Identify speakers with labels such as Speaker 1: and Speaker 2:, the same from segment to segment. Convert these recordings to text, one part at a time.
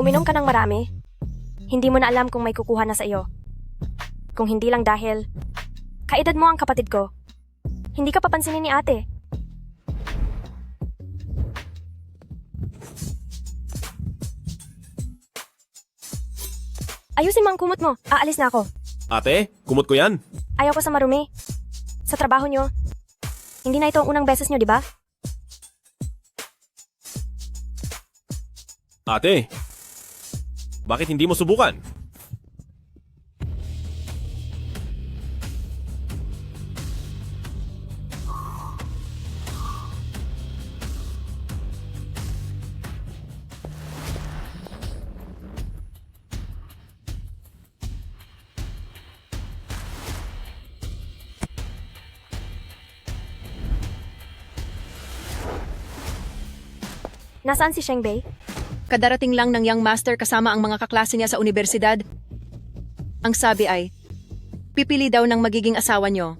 Speaker 1: Uminom ka ng marami. Hindi mo na alam kung may kukuha na sa iyo. Kung hindi lang dahil kaedad mo ang kapatid ko. Hindi ka papansinin ni ate. Ayusin mo ang kumot mo. Aalis na ako.
Speaker 2: Ate, kumot ko yan.
Speaker 1: Ayaw ko sa marumi. Sa trabaho nyo. Hindi na ito ang unang beses nyo, di ba?
Speaker 2: Ate, bakit hindi mo subukan?
Speaker 1: Nasaan si Shengbei?
Speaker 3: Kadarating lang ng young master kasama ang mga kaklase niya sa universidad. Ang sabi ay, pipili daw ng magiging asawa niyo.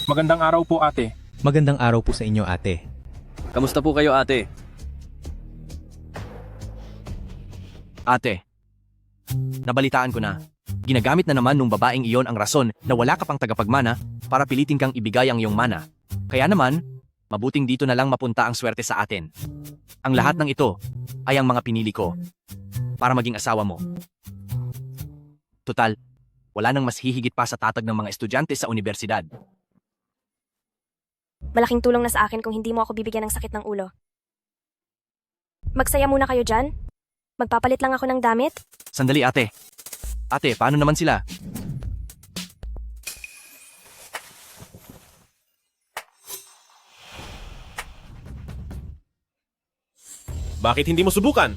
Speaker 4: Magandang araw po, ate.
Speaker 5: Magandang araw po sa inyo, ate.
Speaker 6: Kamusta po kayo, ate? Ate, nabalitaan ko na. Ginagamit na naman nung babaeng iyon ang rason na wala ka pang tagapagmana para pilitin kang ibigay ang iyong mana. Kaya naman, mabuting dito na lang mapunta ang swerte sa atin. Ang lahat ng ito ay ang mga pinili ko para maging asawa mo. Tutal, wala nang mas hihigit pa sa tatag ng mga estudyante sa universidad.
Speaker 1: Malaking tulong na sa akin kung hindi mo ako bibigyan ng sakit ng ulo. Magsaya muna kayo dyan. Magpapalit lang ako ng damit.
Speaker 6: Sandali, ate. Ate, paano naman sila?
Speaker 2: Bakit hindi mo subukan?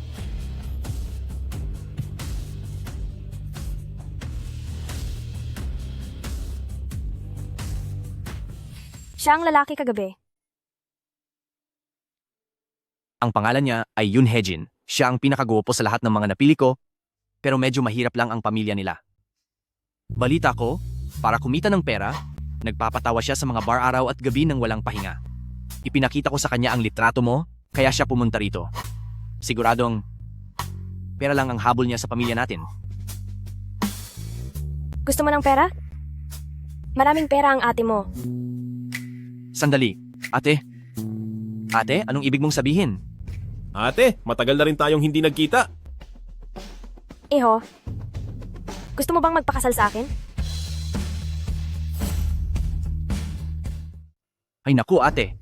Speaker 1: Siya ang lalaki kagabi.
Speaker 6: Ang pangalan niya ay Yoon Hejin. Siya ang pinakagwapo sa lahat ng mga napili ko, pero medyo mahirap lang ang pamilya nila. Balita ko, para kumita ng pera, nagpapatawa siya sa mga bar araw at gabi nang walang pahinga. Ipinakita ko sa kanya ang litrato mo, kaya siya pumunta rito. Siguradong, pera lang ang habol niya sa pamilya natin.
Speaker 1: Gusto mo ng pera? Maraming pera ang ate mo.
Speaker 6: Sandali, ate. Ate, anong ibig mong sabihin?
Speaker 2: Ate, matagal na rin tayong hindi nagkita.
Speaker 1: Iho, gusto mo bang magpakasal sa akin?
Speaker 6: Ay naku, ate.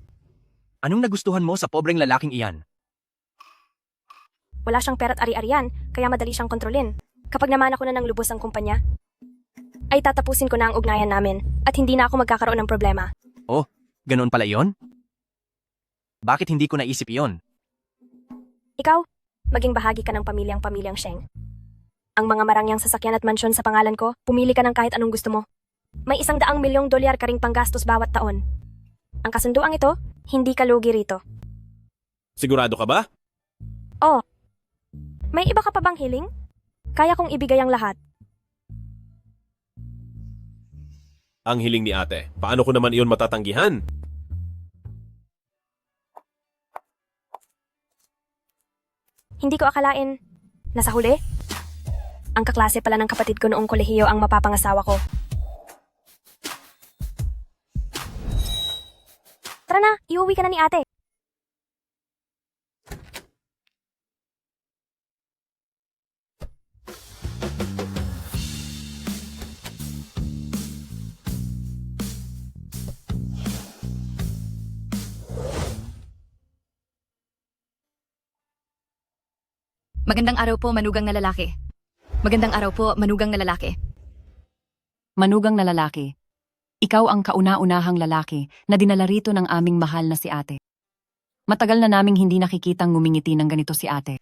Speaker 6: Anong nagustuhan mo sa pobreng lalaking iyan?
Speaker 1: Wala siyang pera't ari-arian, kaya madali siyang kontrolin. Kapag namana ko na ng lubos ang kumpanya, ay tatapusin ko na ang ugnayan namin at hindi na ako magkakaroon ng problema.
Speaker 6: Oh, ganoon pala iyon? Bakit hindi ko naisip iyon?
Speaker 1: Ikaw, maging bahagi ka ng pamilyang Sheng. Ang mga marangyang sasakyan at mansyon sa pangalan ko, pumili ka ng kahit anong gusto mo. May $100 milyong ka ring panggastos bawat taon. Ang kasunduang ito, hindi ka lugi rito.
Speaker 2: Sigurado ka ba?
Speaker 1: Oh, may iba ka pa bang hiling? Kaya kong ibigay ang lahat.
Speaker 2: Ang hiling ni ate. Paano ko naman iyon matatanggihan?
Speaker 1: Hindi ko akalain. Nasa huli? Ang kaklase pala ng kapatid ko noong kolehiyo ang mapapangasawa ko. Tara na, iuwi ka na ni ate.
Speaker 7: Magandang araw po, manugang na lalaki. Magandang araw po, manugang na lalaki.
Speaker 8: Manugang na lalaki. Ikaw ang kauna-unahang lalaki na dinala rito ng aming mahal na si ate. Matagal na naming hindi nakikitang ngumingiti ng ganito si ate.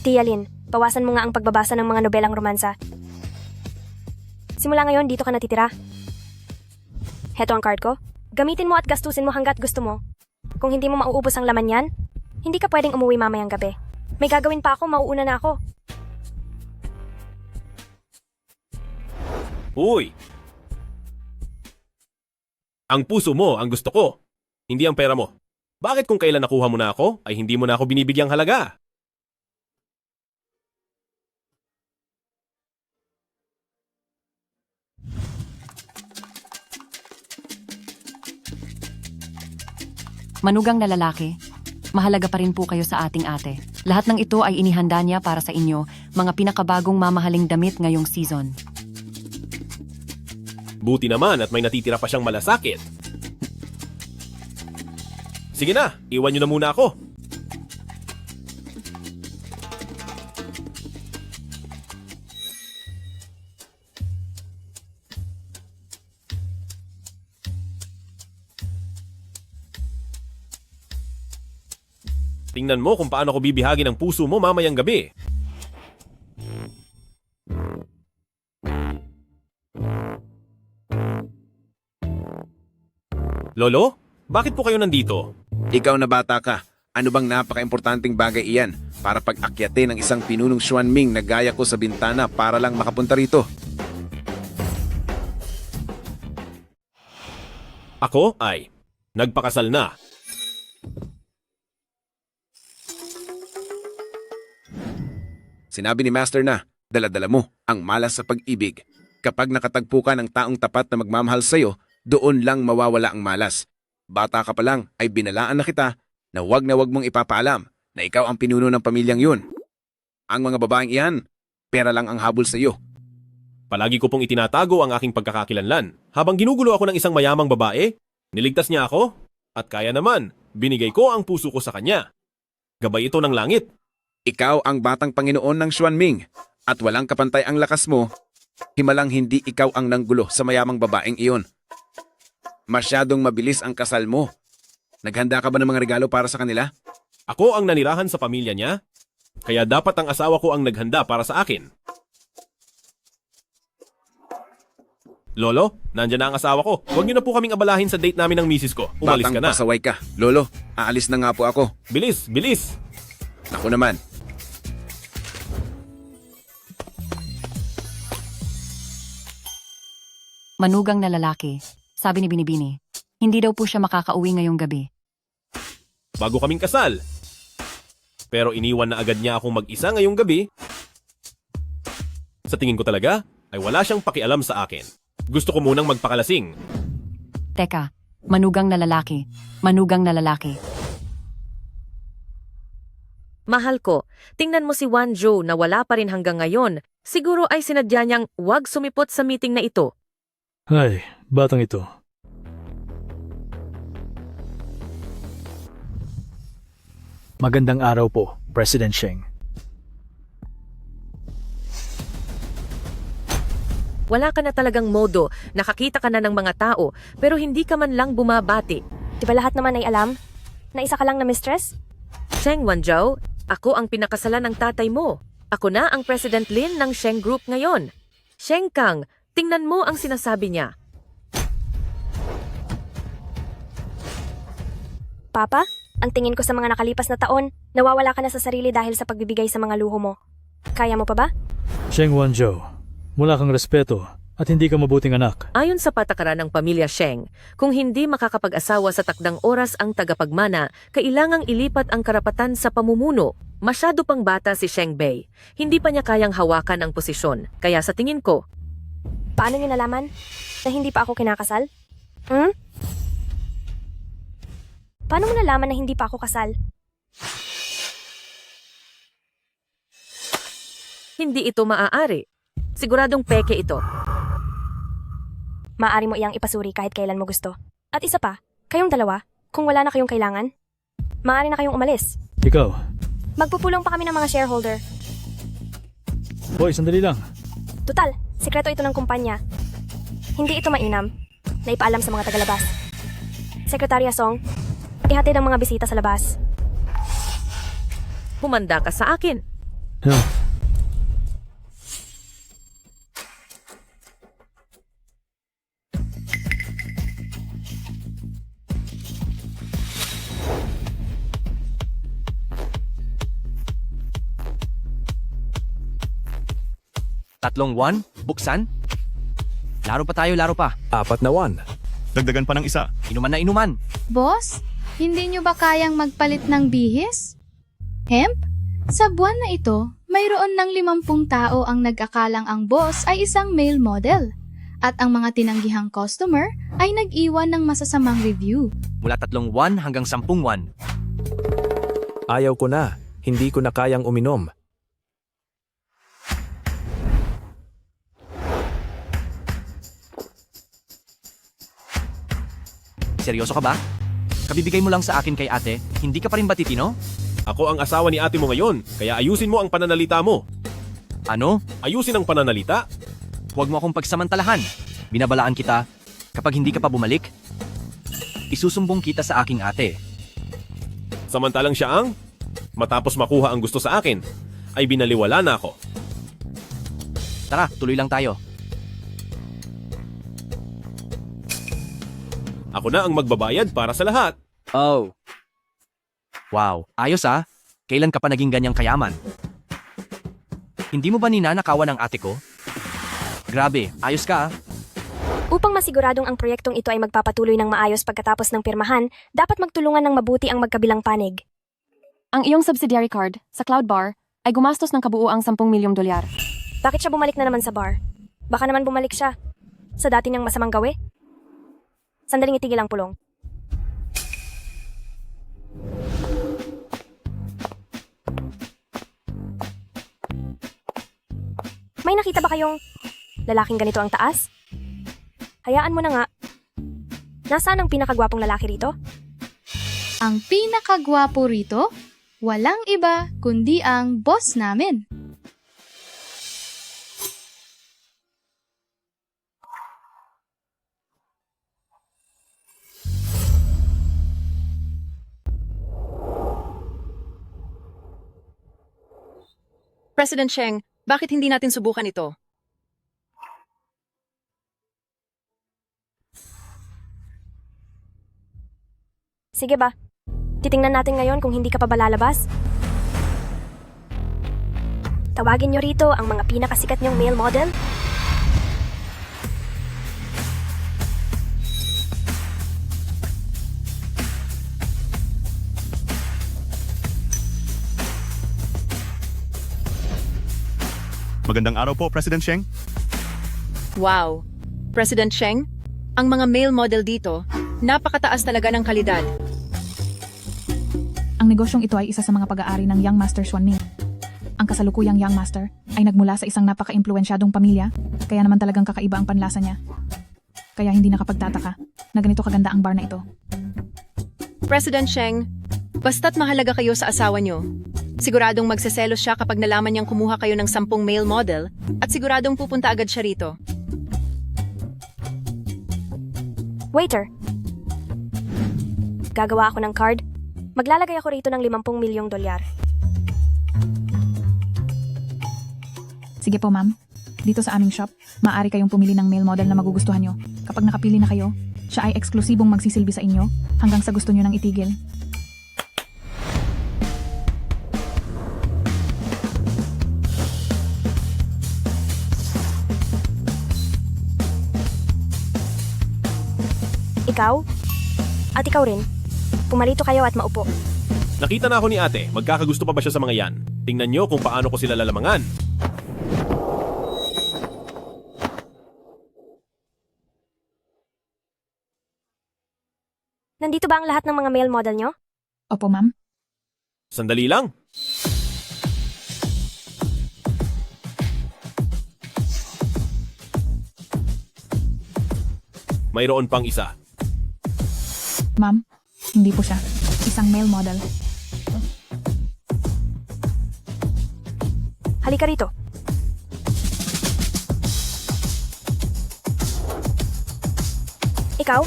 Speaker 1: Tia Lin, bawasan mo nga ang pagbabasa ng mga nobelang romansa. Simula ngayon, dito ka natitira. Heto ang card ko. Gamitin mo at gastusin mo hanggat gusto mo. Kung hindi mo mauubos ang laman yan, hindi ka pwedeng umuwi mamayang gabi. May gagawin pa ako, mauuna na ako.
Speaker 2: Uy! Ang puso mo ang gusto ko, hindi ang pera mo. Bakit kung kailan nakuha mo na ako, ay hindi mo na ako binibigyang halaga?
Speaker 8: Manugang na lalaki, mahalaga pa rin po kayo sa ating ate. Lahat ng ito ay inihanda niya para sa inyo, mga pinakabagong mamahaling damit ngayong season.
Speaker 2: Buti naman at may natitira pa siyang malasakit. Sige na, iwan niyo na muna ako. Tingnan mo kung paano ko bibihagin ang puso mo mamayang gabi. Lolo, bakit po kayo nandito?
Speaker 4: Ikaw na bata ka, ano bang napaka-importanting bagay iyan para pag-akyatin ng isang pinunong Xuanming na gaya ko sa bintana para lang makapunta rito?
Speaker 2: Ako ay nagpakasal na.
Speaker 4: Sinabi ni Master na, dala-dala mo ang malas sa pag-ibig. Kapag nakatagpo ka ng taong tapat na magmamahal sa'yo, doon lang mawawala ang malas. Bata ka pa lang ay binalaan na kita na wag mong ipapaalam na ikaw ang pinuno ng pamilyang yun. Ang mga babaeng iyan, pera lang ang habol sa iyo.
Speaker 2: Palagi ko pong itinatago ang aking pagkakakilanlan. Habang ginugulo ako ng isang mayamang babae, niligtas niya ako at kaya naman, binigay ko ang puso ko sa kanya. Gabay ito ng langit.
Speaker 4: Ikaw ang batang Panginoon ng Xuanming at walang kapantay ang lakas mo, himalang hindi ikaw ang nanggulo sa mayamang babaeng iyon. Masyadong mabilis ang kasal mo. Naghanda ka ba ng mga regalo para sa kanila?
Speaker 2: Ako ang nanirahan sa pamilya niya, kaya dapat ang asawa ko ang naghanda para sa akin. Lolo, nandyan na ang asawa ko. Huwag niyo na po kaming abalahin sa date namin ng misis ko. Umalis
Speaker 4: Batang
Speaker 2: ka na.
Speaker 4: pasaway ka. Lolo, aalis na nga po ako.
Speaker 2: Bilis, bilis!
Speaker 4: Ako naman.
Speaker 8: Manugang na lalaki, sabi ni Binibini. Hindi daw po siya makakauwi ngayong gabi.
Speaker 2: Bago kaming kasal. Pero iniwan na agad niya akong mag-isa ngayong gabi. Sa tingin ko talaga, ay wala siyang pakialam sa akin. Gusto ko munang magpakalasing.
Speaker 8: Teka, manugang na lalaki, manugang na lalaki.
Speaker 9: Mahal ko, tingnan mo si Wanzhou na wala pa rin hanggang ngayon. Siguro ay sinadya niyang wag sumipot sa meeting na ito.
Speaker 10: Ay, batang ito. Magandang araw po, President Sheng.
Speaker 9: Wala ka na talagang modo, nakakita ka na ng mga tao, pero hindi ka man lang bumabati.
Speaker 1: Di ba lahat naman ay alam? Na isa ka lang na mistress?
Speaker 9: Sheng Wanzhou, ako ang pinakasalan ng tatay mo. Ako na ang President Lin ng Sheng Group ngayon. Sheng Kang, tingnan mo ang sinasabi niya.
Speaker 1: Papa, ang tingin ko sa mga nakalipas na taon, nawawala ka na sa sarili dahil sa pagbibigay sa mga luho mo. Kaya mo pa ba?
Speaker 10: Sheng Wanzhou, wala kang respeto at hindi ka mabuting anak.
Speaker 9: Ayon sa patakaran ng pamilya Sheng, kung hindi makakapag-asawa sa takdang oras ang tagapagmana, kailangang ilipat ang karapatan sa pamumuno. Masyado pang bata si Sheng Bei. Hindi pa niya kayang hawakan ang posisyon. Kaya sa tingin ko,
Speaker 1: Paano niyo nalaman na hindi pa ako kinakasal? Paano mo nalaman na hindi pa ako kasal?
Speaker 9: hindi ito maaari. Siguradong peke ito.
Speaker 1: Maaari mo iyang ipasuri kahit kailan mo gusto. At isa pa, kayong dalawa, kung wala na kayong kailangan, maaari na kayong umalis.
Speaker 10: Ikaw,
Speaker 1: Magpupulong pa kami ng mga shareholder.
Speaker 10: boy, sandali lang.
Speaker 1: Tutal, sikreto ito ng kumpanya. Hindi ito mainam na ipaalam sa mga tagalabas. Sekretarya Song, ihatid ang mga bisita sa labas.
Speaker 9: Humanda ka sa akin.
Speaker 10: Huh.
Speaker 6: Tatlong 1, buksan. Laro pa tayo, laro pa.
Speaker 11: 4 na 1. Dagdagan pa ng isa.
Speaker 6: Inuman na inuman.
Speaker 12: Boss, hindi nyo ba kayang magpalit ng bihis? Hemp? Sa buwan na ito, mayroon ng 50 tao ang nag-akalang ang boss ay isang male model. At ang mga tinanggihang customer ay nag-iwan ng masasamang review.
Speaker 6: Mula 3 buwan hanggang 10 buwan.
Speaker 13: Ayaw ko na. Hindi ko na kayang uminom.
Speaker 6: Seryoso ka ba? Kabibigay mo lang sa akin kay ate, hindi ka pa rin ba titino?
Speaker 2: Ako ang asawa ni ate mo ngayon, kaya ayusin mo ang pananalita mo.
Speaker 6: Ano?
Speaker 2: Ayusin ang pananalita?
Speaker 6: Huwag mo akong pagsamantalahan. Binabalaan kita. Kapag hindi ka pa bumalik, isusumbong kita sa aking ate.
Speaker 2: Samantalang siya ang, matapos makuha ang gusto sa akin, ay binaliwala na ako.
Speaker 6: Tara, tuloy lang tayo.
Speaker 2: Ako na ang magbabayad para sa lahat.
Speaker 6: Oh. Wow, ayos ah. Kailan ka pa naging ganyang kayaman? Hindi mo ba ninanakawan ang ate ko? Grabe, ayos ka ah.
Speaker 1: Upang masiguradong ang proyektong ito ay magpapatuloy ng maayos pagkatapos ng pirmahan, dapat magtulungan ng mabuti ang magkabilang panig.
Speaker 8: Ang iyong subsidiary card, sa Cloud Bar, ay gumastos ng kabuuang 10 milyong dolyar.
Speaker 1: Bakit siya bumalik na naman sa bar? Baka naman bumalik siya sa dati niyang masamang gawi? Sandaling itigil ang pulong. May nakita ba kayong lalaking ganito ang taas? Hayaan mo na nga. Nasaan ang pinakagwapong lalaki rito?
Speaker 12: Ang pinakagwapo rito, walang iba kundi ang boss namin.
Speaker 3: President Sheng, bakit hindi natin subukan ito?
Speaker 1: Sige ba? Titingnan natin ngayon kung hindi ka pa ba lalabas. Tawagin niyo rito ang mga pinakasikat niyong male model.
Speaker 11: Magandang araw po, President Sheng.
Speaker 3: Wow. President Sheng, ang mga male model dito, napakataas talaga ng kalidad.
Speaker 14: Ang negosyong ito ay isa sa mga pag-aari ng Young Master Xuanming. Ang kasalukuyang Young Master ay nagmula sa isang napaka-impluensyadong pamilya, kaya naman talagang kakaiba ang panlasa niya. Kaya hindi nakapagtataka na ganito kaganda ang bar na ito.
Speaker 3: President Sheng, basta't mahalaga kayo sa asawa niyo. Siguradong magseselos siya kapag nalaman niyang kumuha kayo ng 10 male model at siguradong pupunta agad siya rito.
Speaker 1: Waiter. Gagawa ako ng card. Maglalagay ako rito ng 50 milyong dolyar.
Speaker 14: Sige po ma'am, dito sa aming shop, maaari kayong pumili ng male model na magugustuhan nyo. Kapag nakapili na kayo, siya ay eksklusibong magsisilbi sa inyo hanggang sa gusto nyo nang itigil.
Speaker 1: Ikaw? At ikaw rin. Pumarito kayo at maupo.
Speaker 2: Nakita na ako ni ate, magkakagusto pa ba siya sa mga yan? Tingnan niyo kung paano ko sila lalamangan.
Speaker 1: Nandito ba ang lahat ng mga male model nyo?
Speaker 14: Opo ma'am.
Speaker 2: Sandali lang. Mayroon pang isa.
Speaker 14: Ma'am, hindi po siya. Isang male model.
Speaker 1: Halika rito. Ikaw?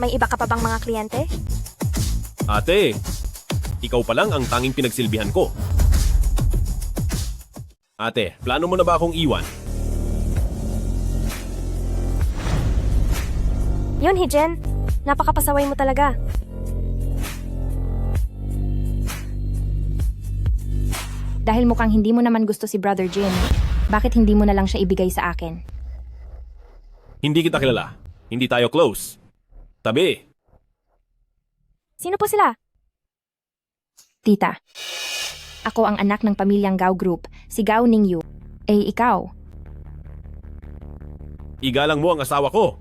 Speaker 1: May iba ka pa bang mga kliyente?
Speaker 2: Ate, ikaw pa lang ang tanging pinagsilbihan ko. Ate, plano mo na ba akong iwan?
Speaker 1: Yun, Hijen. Napakapasaway mo talaga. Dahil mukhang hindi mo naman gusto si Brother Jin, bakit hindi mo na lang siya ibigay sa akin?
Speaker 2: Hindi kita kilala. Hindi tayo close. Tabi.
Speaker 1: Sino po sila?
Speaker 11: Tita, ako ang anak ng pamilyang Gao Group, si Gao Ningyu. Eh, ikaw?
Speaker 2: Igalang mo ang asawa ko.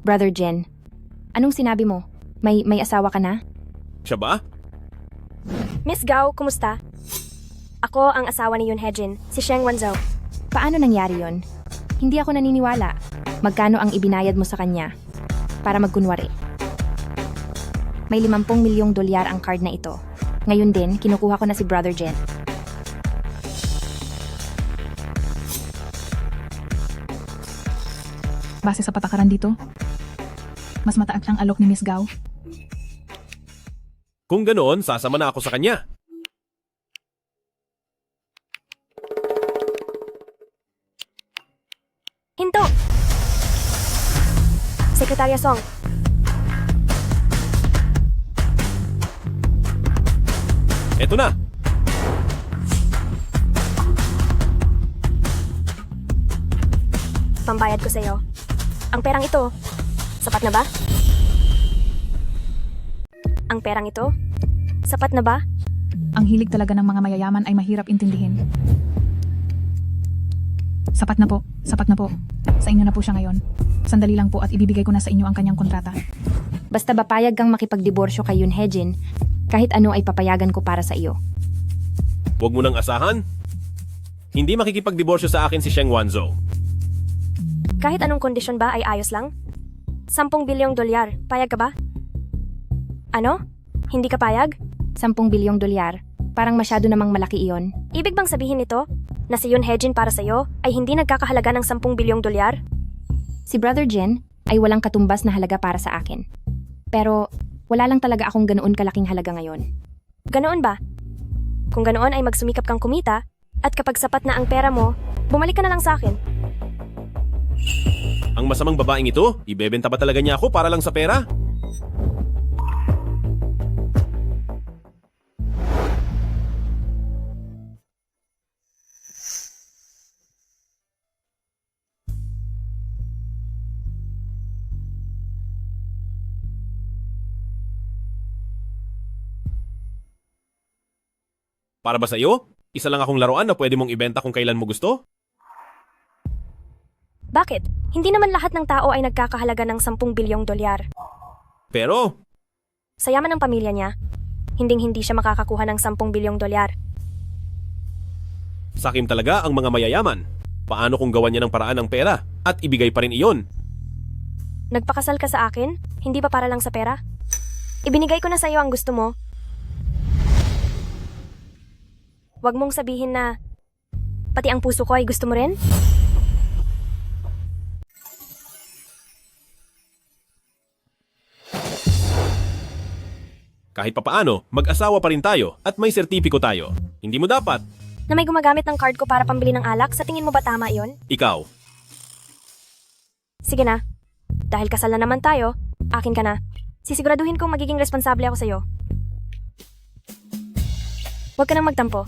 Speaker 11: Brother Jen, anong sinabi mo? May asawa ka na?
Speaker 2: Siya ba?
Speaker 1: Miss Gao, kumusta? Ako ang asawa ni Yoon Hejin, si Sheng Wanzhou.
Speaker 11: Paano nangyari yon? Hindi ako naniniwala. Magkano ang ibinayad mo sa kanya? Para magkunwari. May 50 milyong dolyar ang card na ito. Ngayon din, kinukuha ko na si Brother Jen.
Speaker 14: Base sa patakaran dito, mas mataas ang alok ni Miss Gao.
Speaker 2: Kung ganoon, sasama na ako sa kanya.
Speaker 1: Hinto! Sekretarya Song,
Speaker 2: Eto na.
Speaker 1: pambayad ko sa'yo. Ang perang ito, sapat na ba? Ang perang ito, sapat na ba?
Speaker 14: Ang hilig talaga ng mga mayayaman ay mahirap intindihin. Sapat na po, sapat na po. Sa inyo na po siya ngayon. Sandali lang po at ibibigay ko na sa inyo ang kanyang kontrata.
Speaker 11: Basta papayag kang makipagdiborsyo kay Yoon Hejin, kahit ano ay papayagan ko para sa iyo.
Speaker 2: Huwag mo nang asahan. Hindi makikipagdiborsyo sa akin si Sheng Wanzhou.
Speaker 1: Kahit anong kondisyon ba ay ayos lang? 10 bilyong dolyar, payag ka ba? Ano? Hindi ka payag?
Speaker 11: 10 bilyong dolyar. Parang masyado namang malaki iyon.
Speaker 1: Ibig bang sabihin nito na si Yoon Hejin para sa'yo ay hindi nagkakahalaga ng 10 bilyong dolyar?
Speaker 11: Si Brother Jen ay walang katumbas na halaga para sa akin. Pero wala lang talaga akong ganoon kalaking halaga ngayon.
Speaker 1: Ganoon ba? Kung ganoon ay magsumikap kang kumita at kapag sapat na ang pera mo, bumalik ka na lang sa akin.
Speaker 2: Ang masamang babaeng ito, ibebenta ba talaga niya ako para lang sa pera? Para ba sa'yo? Isa lang akong laruan na pwede mong ibenta kung kailan mo gusto?
Speaker 1: Bakit? Hindi naman lahat ng tao ay nagkakahalaga ng 10 bilyong dolyar.
Speaker 2: Pero,
Speaker 1: Sa yaman ng pamilya niya, hinding-hindi siya makakakuha ng 10 bilyong dolyar.
Speaker 2: sakim talaga ang mga mayayaman. Paano kung gawan niya ng paraan ng pera at ibigay pa rin iyon?
Speaker 1: Nagpakasal ka sa akin? Hindi ba para lang sa pera? Ibinigay ko na sa iyo ang gusto mo. Huwag mong sabihin na pati ang puso ko ay gusto mo rin?
Speaker 2: Kahit papaano, mag-asawa pa rin tayo at may sertipiko tayo. Hindi mo dapat.
Speaker 1: Na may gumagamit ng card ko para pambili ng alak, sa tingin mo ba tama iyon?
Speaker 2: Ikaw.
Speaker 1: Sige na. Dahil kasal na naman tayo, akin ka na. Sisiguraduhin kong magiging responsable ako sa'yo. Huwag ka nang magtampo.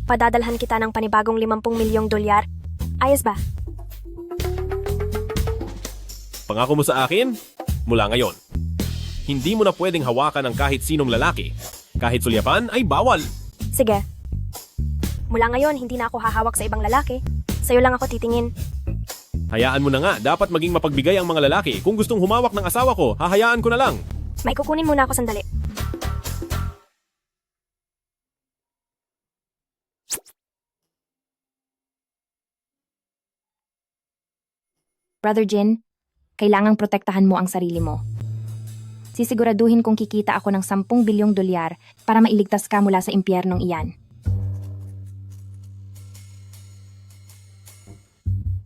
Speaker 1: Padadalhan kita ng panibagong 50 milyong dolyar. Ayos ba?
Speaker 2: Pangako mo sa akin, mula ngayon. Hindi mo na pwedeng hawakan ng kahit sinong lalaki. Kahit sulyapan ay bawal.
Speaker 1: Sige. Mula ngayon, hindi na ako hahawak sa ibang lalaki. Sa'yo lang ako titingin.
Speaker 2: Hayaan mo na nga, dapat maging mapagbigay ang mga lalaki. Kung gustong humawak ng asawa ko, hahayaan ko na lang.
Speaker 1: May kukunin muna ako sandali.
Speaker 11: Brother Jin, kailangang protektahan mo ang sarili mo. Sisiguraduhin kong kikita ako ng 10 bilyong dolyar para mailigtas ka mula sa impyernong iyan.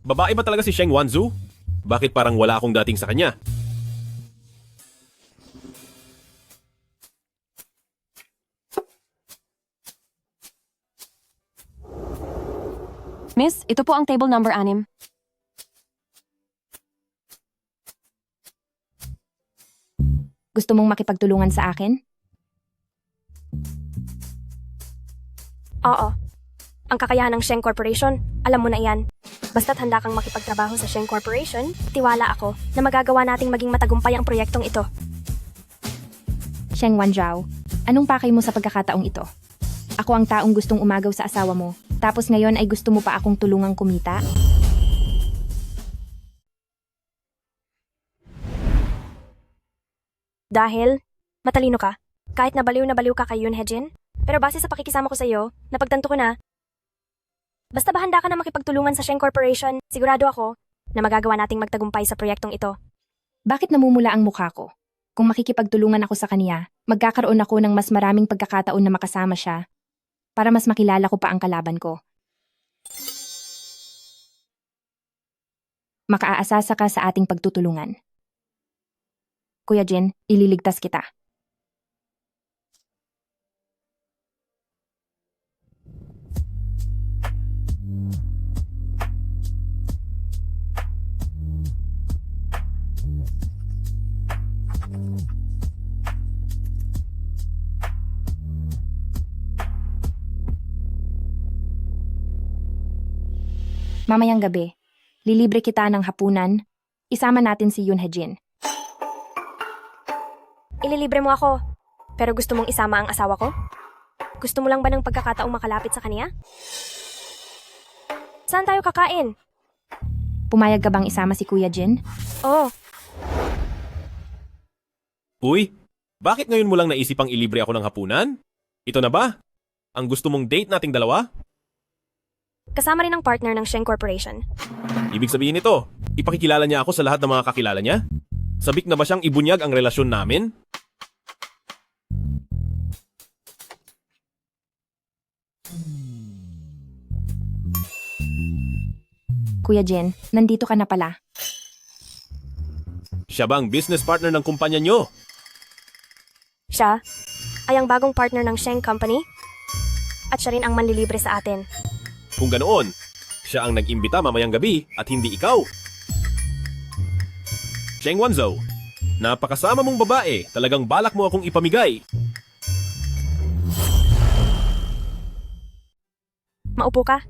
Speaker 2: Babae ba talaga si Sheng Wanzhou? Bakit parang wala akong dating sa kanya?
Speaker 8: Miss, ito po ang table number 6.
Speaker 11: Gusto mong makipagtulungan sa akin?
Speaker 1: Oo. Ang kakayahan ng Sheng Corporation, alam mo na iyan. Basta't handa kang makipagtrabaho sa Sheng Corporation, tiwala ako na magagawa nating maging matagumpay ang proyektong ito.
Speaker 11: Sheng Wanzhao, anong pakay mo sa pagkakataong ito? Ako ang taong gustong umagaw sa asawa mo, tapos ngayon ay gusto mo pa akong tulungang kumita?
Speaker 1: Dahil, matalino ka, kahit na baliw ka kay Yoon Hejin, pero base sa pakikisama ko sa iyo, napagtanto ko na, basta ba handa ka na makipagtulungan sa Sheng Corporation, sigurado ako na magagawa nating magtagumpay sa proyektong ito.
Speaker 11: Bakit namumula ang mukha ko? Kung makikipagtulungan ako sa kaniya, magkakaroon ako ng mas maraming pagkakataon na makasama siya para mas makilala ko pa ang kalaban ko. Makaaasasa ka sa ating pagtutulungan. Kuya Jin, ililigtas kita. Mamayang gabi, lilibre kita ng hapunan. Isama natin si Yoon Hejin.
Speaker 1: Ililibre mo ako, pero gusto mong isama ang asawa ko? Gusto mo lang ba ng pagkakataong makalapit sa kaniya? Saan tayo kakain?
Speaker 11: Pumayag ka bang isama si Kuya Jin?
Speaker 1: Oo.
Speaker 2: Uy, bakit ngayon mo lang naisipang ilibre ako ng hapunan? Ito na ba? Ang gusto mong date nating dalawa?
Speaker 1: Kasama rin ang partner ng Sheng Corporation.
Speaker 2: Ibig sabihin nito, ipakikilala niya ako sa lahat ng mga kakilala niya? Sabik na ba siyang ibunyag ang relasyon namin?
Speaker 11: Kuya Jin, nandito ka na pala.
Speaker 2: Siya ba ang business partner ng kumpanya niyo?
Speaker 1: Siya ay ang bagong partner ng Sheng Company at siya rin ang manlilibre sa atin.
Speaker 2: Kung ganoon, siya ang nag-imbita mamayang gabi at hindi ikaw. Sheng Wanzhou, napakasama mong babae, talagang balak mo akong ipamigay.
Speaker 1: Maupo ka.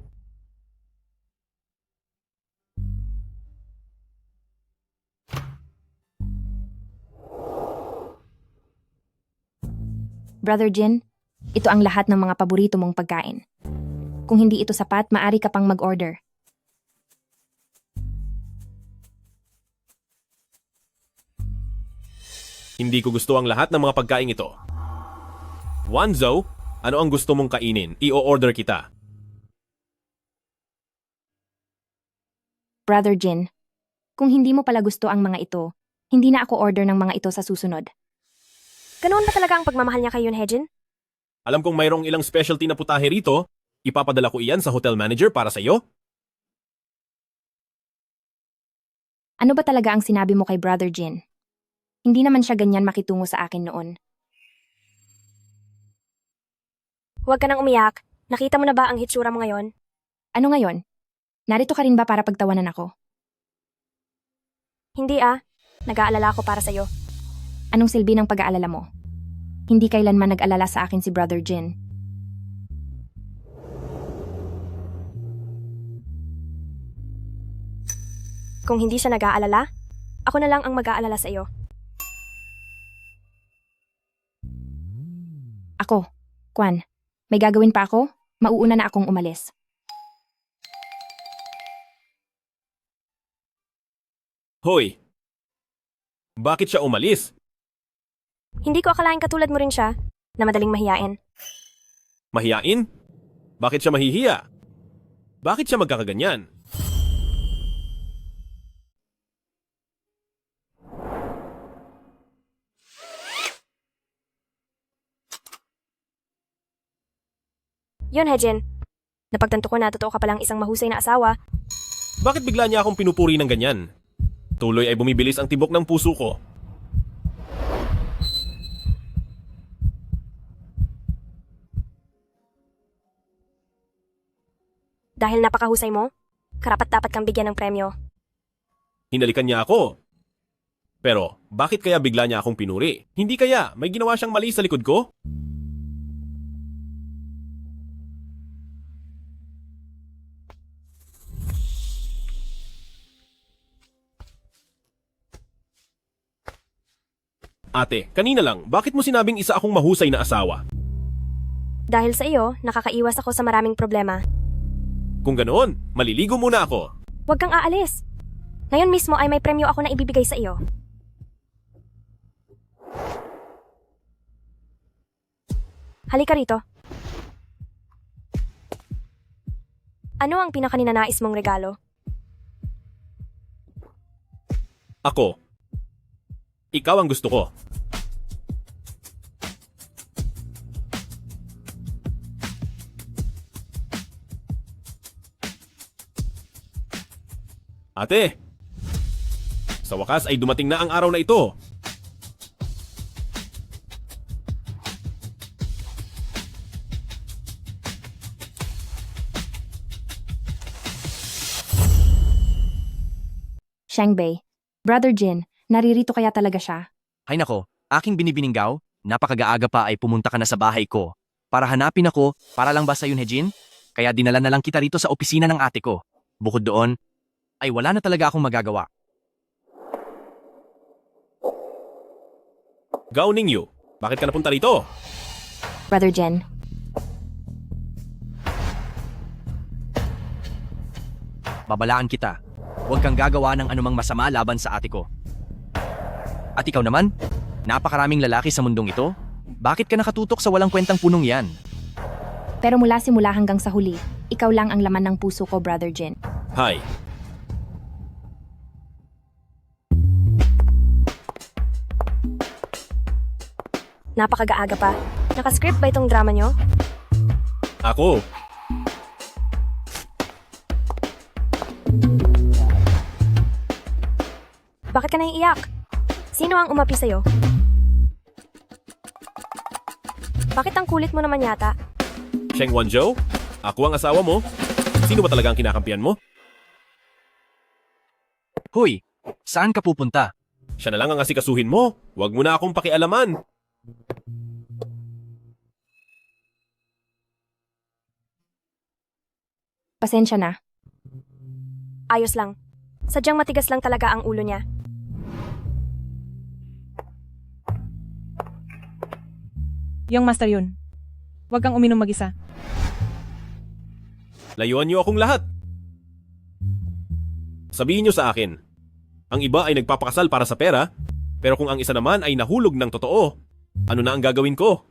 Speaker 11: Brother Jin, ito ang lahat ng mga paborito mong pagkain. Kung hindi ito sapat, maari ka pang mag-order.
Speaker 2: Hindi ko gusto ang lahat ng mga pagkain ito. Wanzhou, ano ang gusto mong kainin? I-order kita.
Speaker 11: Brother Jin, kung hindi mo pala gusto ang mga ito, hindi na ako order ng mga ito sa susunod.
Speaker 1: Ganoon ba talaga ang pagmamahal niya kay Yoon Hejin?
Speaker 2: Alam kong mayroong ilang specialty na putahe rito. Ipapadala ko iyan sa hotel manager para sa iyo.
Speaker 11: Ano ba talaga ang sinabi mo kay Brother Jin? Hindi naman siya ganyan makitungo sa akin noon.
Speaker 1: Huwag ka nang umiyak. Nakita mo na ba ang hitsura mo ngayon?
Speaker 11: Ano ngayon? Narito ka rin ba para pagtawanan ako?
Speaker 1: Hindi ah. Nag-aalala ako para sa'yo.
Speaker 11: Anong silbi ng pag-aalala mo? Hindi kailanman nag-alala sa akin si Brother Jin.
Speaker 1: Kung hindi siya nag-aalala, ako na lang ang mag-aalala sa iyo.
Speaker 11: Ako, Kwan, may gagawin pa ako? Mauuna na akong umalis.
Speaker 2: Hoy! Bakit siya umalis?
Speaker 1: Hindi ko akalain katulad mo rin siya, na madaling mahiyain.
Speaker 2: Mahiyain? Bakit siya mahihiya? Bakit siya magkakaganyan?
Speaker 1: Yoon Hejin, napagtanto ko na totoo ka palang isang mahusay na asawa.
Speaker 2: Bakit bigla niya akong pinupuri ng ganyan? Tuloy ay bumibilis ang tibok ng puso ko.
Speaker 1: Dahil napakahusay mo, karapat-dapat kang bigyan ng premyo.
Speaker 2: Hinalikan niya ako. Pero, bakit kaya bigla niya akong pinuri? Hindi kaya may ginawa siyang mali sa likod ko? Ate, kanina lang, bakit mo sinabing isa akong mahusay na asawa?
Speaker 1: Dahil sa iyo, nakakaiwas ako sa maraming problema.
Speaker 2: Kung ganoon, maliligo muna ako.
Speaker 1: Huwag kang aalis. Ngayon mismo ay may premyo ako na ibibigay sa iyo. Halika rito. Ano ang pinakaninanais mong regalo?
Speaker 2: Ako. Ikaw ang gusto ko. Ate, sa wakas ay dumating na ang araw na ito.
Speaker 11: Shangbei. Brother Jin, naririto kaya talaga siya?
Speaker 6: Hay nako, aking binibininggaw, napakagaaga pa ay pumunta ka na sa bahay ko. Para hanapin ako, para lang ba sa Yunhejin? Kaya dinala na lang kita rito sa opisina ng ate ko. Bukod doon, ay wala na talaga akong magagawa.
Speaker 2: Gao Ningyu, bakit ka napunta rito?
Speaker 11: Brother Jin,
Speaker 6: Babalaan kita. Huwag kang gagawa ng anumang masama laban sa ate ko. At ikaw naman, napakaraming lalaki sa mundong ito. Bakit ka nakatutok sa walang kwentang punong yan?
Speaker 11: pero mula simula hanggang sa huli, ikaw lang ang laman ng puso ko, Brother Jin.
Speaker 2: Hi.
Speaker 1: Napakagaaga pa. Nakascript ba itong drama nyo?
Speaker 2: Ako.
Speaker 1: Bakit ka naiiyak? Sino ang umapi sa'yo? Bakit ang kulit mo naman yata?
Speaker 2: Sheng Wanzhou? Ako ang asawa mo? Sino ba talaga ang kinakampihan mo?
Speaker 6: Hoy, saan ka pupunta?
Speaker 2: Siya na lang ang asikasuhin mo. Huwag mo na akong pakialaman.
Speaker 11: Pasensya na.
Speaker 1: Ayos lang. Sadyang matigas lang talaga ang ulo niya.
Speaker 14: Yung master yun. Huwag kang uminom mag-isa.
Speaker 2: Layuan niyo akong lahat. Sabihin niyo sa akin, ang iba ay nagpapakasal para sa pera, pero kung ang isa naman ay nahulog ng totoo, ano na ang gagawin ko?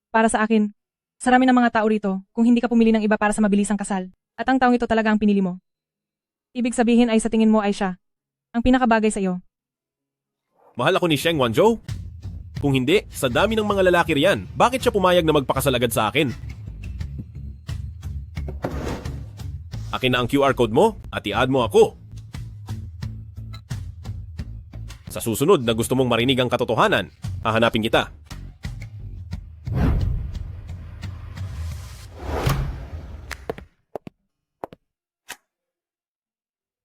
Speaker 14: Para sa akin, sarami ng mga tao rito kung hindi ka pumili ng iba para sa mabilisang kasal. At ang taong ito talaga ang pinili mo. Ibig sabihin ay sa tingin mo ay siya ang pinakabagay sa iyo.
Speaker 2: Mahal ako ni Sheng Wanzhou. Kung hindi, sa dami ng mga lalaki riyan, bakit siya pumayag na magpakasal agad sa akin? Akin na ang QR code mo at i-add mo ako. Sa susunod na gusto mong marinig ang katotohanan, hahanapin kita.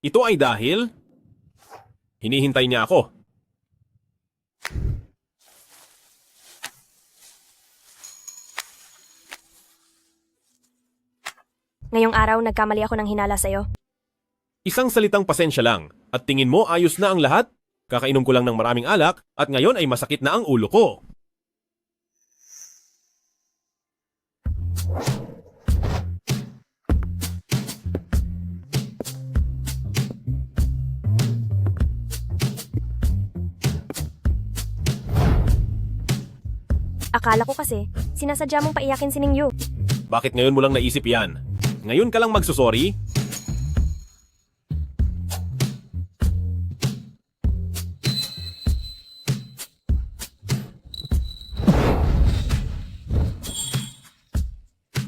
Speaker 2: Ito ay dahil hinihintay niya ako.
Speaker 1: Ngayong araw, nagkamali ako ng hinala sa'yo.
Speaker 2: Isang salitang pasensya lang at tingin mo ayos na ang lahat? Kakainom ko lang ng maraming alak at ngayon ay masakit na ang ulo ko.
Speaker 1: Akala ko kasi, sinasadya mong paiyakin si Ningyu.
Speaker 2: Bakit ngayon mo lang naisip yan? Ngayon ka lang magsusorry?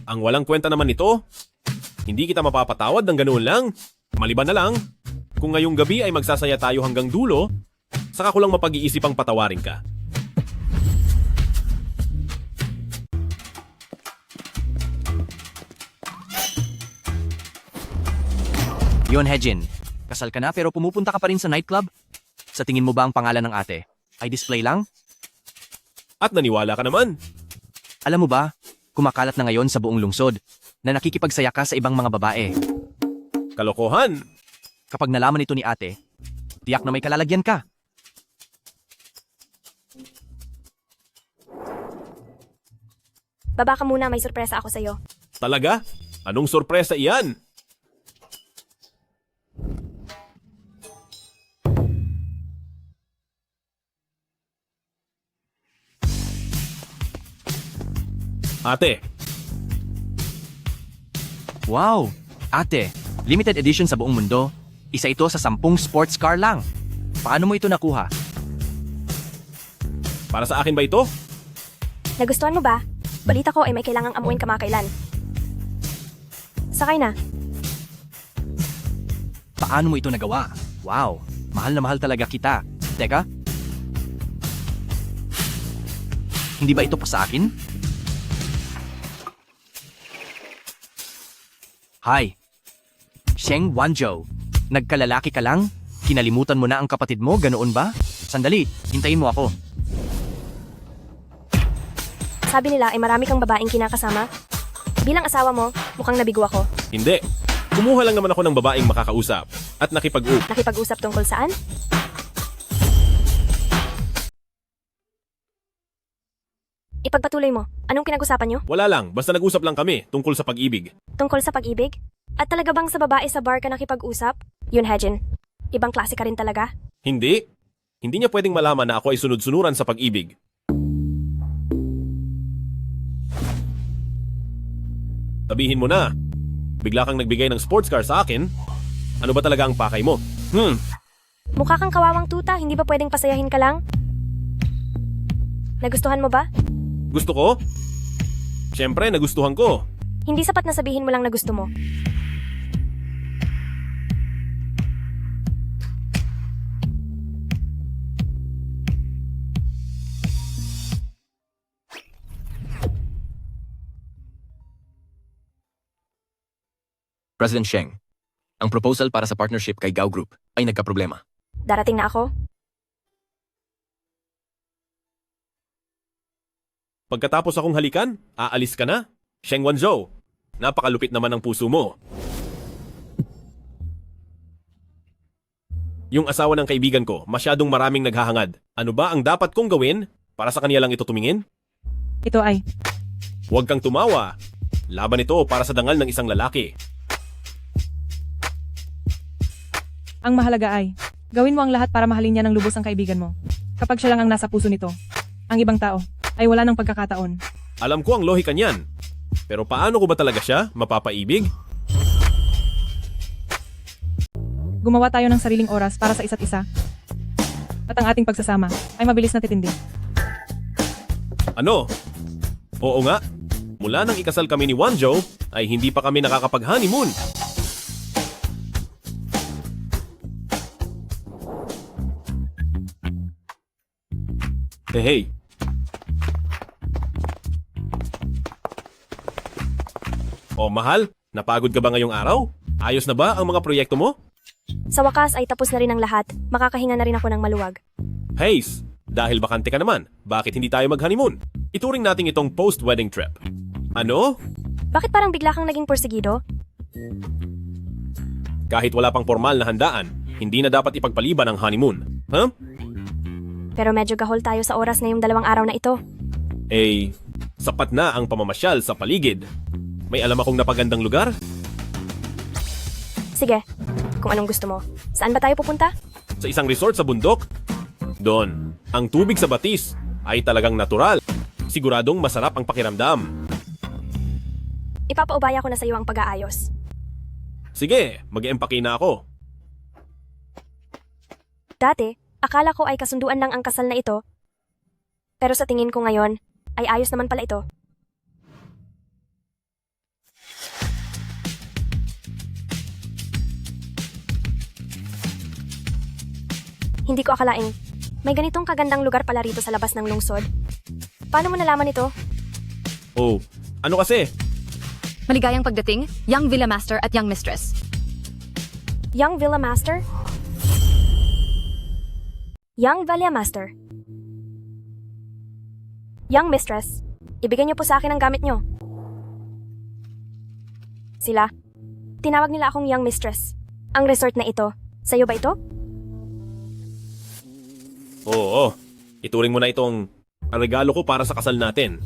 Speaker 2: Ang walang kwenta naman nito? Hindi kita mapapatawad ng ganoon lang? Maliban na lang, kung ngayong gabi ay magsasaya tayo hanggang dulo, saka ko lang mapag-iisipang patawarin ka.
Speaker 6: Yon Hejin, kasal ka na pero pumupunta ka pa rin sa nightclub? Sa tingin mo ba ang pangalan ng ate ay display lang?
Speaker 2: At naniwala ka naman.
Speaker 6: Alam mo ba, kumakalat na ngayon sa buong lungsod na nakikipagsaya ka sa ibang mga babae.
Speaker 2: Kalokohan.
Speaker 6: Kapag nalaman ito ni ate, Tiyak na may kalalagyan ka.
Speaker 1: Baba ka muna, may sorpresa ako sa'yo.
Speaker 2: Talaga? Anong sorpresa iyan? Ate,
Speaker 6: Wow! Ate, limited edition sa buong mundo. Isa ito sa 10 sports car lang. Paano mo ito nakuha?
Speaker 2: para sa akin ba ito?
Speaker 1: Nagustuhan mo ba? Balita ko ay may kailangang amuin kamakailan. Sakay na.
Speaker 6: Paano mo ito nagawa? Wow! Mahal na mahal talaga kita. Teka? Hindi ba ito pa sa akin? Hi! Sheng Wanzhou. Nagkalalaki ka lang? Kinalimutan mo na ang kapatid mo, ganoon ba? Sandali, hintayin mo ako.
Speaker 1: Sabi nila ay marami kang babaeng kinakasama. Bilang asawa mo, mukhang nabigo ako.
Speaker 2: Hindi. Kumuha lang naman ako ng babaeng makakausap at nakipag-up.
Speaker 1: Nakipag-usap tungkol saan? Ipagpatuloy mo. Anong pinag-usapan nyo?
Speaker 2: Wala lang, basta nag-usap lang kami tungkol sa pag-ibig.
Speaker 1: Tungkol sa pag-ibig? At talaga bang sa babae sa bar ka nakipag-usap? Yun, Hejin. Ibang klase ka rin talaga?
Speaker 2: Hindi. Hindi niya pwedeng malaman na ako ay sunod-sunuran sa pag-ibig. Sabihin mo na. Bigla kang nagbigay ng sports car sa akin. Ano ba talaga ang pakay mo?
Speaker 1: Mukha kang kawawang tuta, hindi ba pwedeng pasayahin ka lang? Nagustuhan mo ba?
Speaker 2: Gusto ko? Siyempre, nagustuhan ko.
Speaker 1: Hindi sapat na sabihin mo lang na gusto mo.
Speaker 6: President Sheng, ang proposal para sa partnership kay Gao Group ay nagkaproblema.
Speaker 1: Darating na ako.
Speaker 2: Pagkatapos akong halikan, aalis ka na? Sheng Wanzhou, napakalupit naman ng puso mo. Yung asawa ng kaibigan ko, masyadong maraming naghahangad. Ano ba ang dapat kong gawin para sa kanya lang ito tumingin?
Speaker 14: Ito ay,
Speaker 2: Huwag kang tumawa. Laban ito para sa dangal ng isang lalaki.
Speaker 14: ang mahalaga ay, gawin mo ang lahat para mahalin niya ng lubos ang kaibigan mo. Kapag siya lang ang nasa puso nito, ang ibang tao ay wala ng pagkakataon.
Speaker 2: Alam ko ang lohika niyan. Pero paano ko ba talaga siya mapapaibig?
Speaker 14: Gumawa tayo ng sariling oras para sa isa't isa. At ang ating pagsasama ay mabilis na titindi.
Speaker 2: Ano? Oo nga. Mula nang ikasal kami ni Wanzhou, ay hindi pa kami nakakapag-honeymoon. Hey. Oh, mahal, napagod ka ba ngayong araw? Ayos na ba ang mga proyekto mo?
Speaker 1: Sa wakas ay tapos na rin ang lahat. Makakahinga na rin ako ng maluwag.
Speaker 2: Haze, dahil bakante ka naman, bakit hindi tayo mag-honeymoon? Ituring natin itong post-wedding trip. Ano?
Speaker 1: Bakit parang bigla kang naging porsigido?
Speaker 2: Kahit wala pang formal na handaan, hindi na dapat ipagpaliban ang honeymoon. Huh?
Speaker 1: Pero medyo gahol tayo sa oras ngayong 2 araw na ito.
Speaker 2: Eh, sapat na ang pamamasyal sa paligid. May alam akong napagandang lugar?
Speaker 1: Sige, kung anong gusto mo. Saan ba tayo pupunta?
Speaker 2: Sa isang resort sa bundok? Doon, ang tubig sa batis ay talagang natural. Siguradong masarap ang pakiramdam.
Speaker 1: Ipapaubaya ko na sa iyo ang pag-aayos.
Speaker 2: Sige, mag-empake na ako.
Speaker 1: Dati, akala ko ay kasunduan lang ang kasal na ito. Pero sa tingin ko ngayon, ay ayos naman pala ito. Hindi ko akalaing may ganitong kagandang lugar pala rito sa labas ng lungsod. Paano mo nalaman ito?
Speaker 2: Oh, ano kasi?
Speaker 7: Maligayang pagdating, Young Villa Master at Young Mistress.
Speaker 1: Young Villa Master? Young Villa Master. Young Mistress, ibigay niyo po sa akin ang gamit niyo. Sila. Tinawag nila akong Young Mistress. Ang resort na ito, sa'yo ba ito?
Speaker 2: Oo, ituring mo na itong regalo ko para sa kasal natin.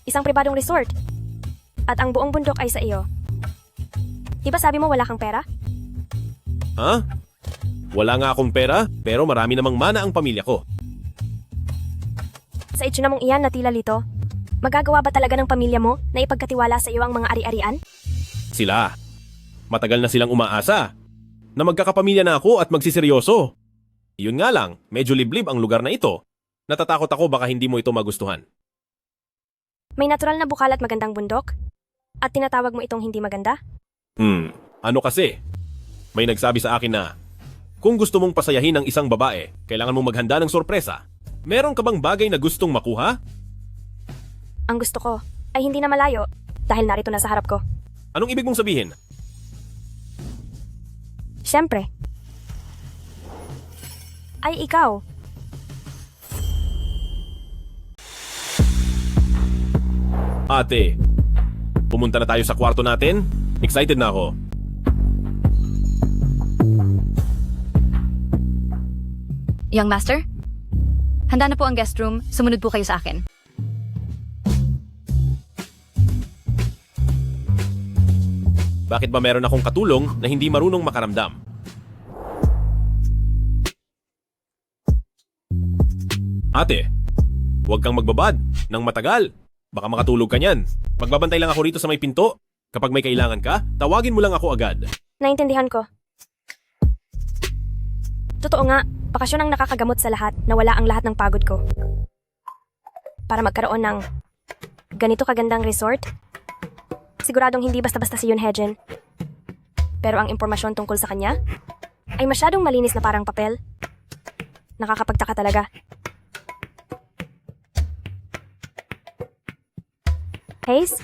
Speaker 1: Isang pribadong resort. At ang buong bundok ay sa iyo. Di ba sabi mo wala kang pera?
Speaker 2: Ha? Wala nga akong pera, pero marami namang mana ang pamilya ko.
Speaker 1: Sa itsura mong iyan na tila lito, magagawa ba talaga ng pamilya mo na ipagkatiwala sa iyo ang mga ari-arian?
Speaker 2: Sila. Matagal na silang umaasa na magkakapamilya na ako at magsiseryoso. Yun nga lang, medyo liblib ang lugar na ito. Natatakot ako baka hindi mo ito magustuhan.
Speaker 1: May natural na bukal at magandang bundok? At tinatawag mo itong hindi maganda?
Speaker 2: Ano kasi? May nagsabi sa akin na, kung gusto mong pasayahin ng isang babae, kailangan mong maghanda ng sorpresa. Meron ka bang bagay na gustong makuha?
Speaker 1: Ang gusto ko ay hindi na malayo dahil narito na sa harap ko.
Speaker 2: Anong ibig mong sabihin?
Speaker 1: Siyempre. Ay ikaw.
Speaker 2: Ate, pumunta na tayo sa kwarto natin? Excited na ako.
Speaker 7: Young Master? Handa na po ang guest room. Sumunod po kayo sa akin.
Speaker 2: Bakit ba meron akong katulong na hindi marunong makaramdam? Ate, huwag kang magbabad ng matagal. Baka makatulog ka niyan. Magbabantay lang ako rito sa may pinto. Kapag may kailangan ka, tawagin mo lang ako agad.
Speaker 1: Naintindihan ko. Totoo nga, bakasyon ang nakakagamot sa lahat na wala ang lahat ng pagod ko. Para magkaroon ng ganito kagandang resort, siguradong hindi basta-basta si Yoon Hejin. Pero ang impormasyon tungkol sa kanya ay masyadong malinis na parang papel. Nakakapagtaka talaga. Hayes,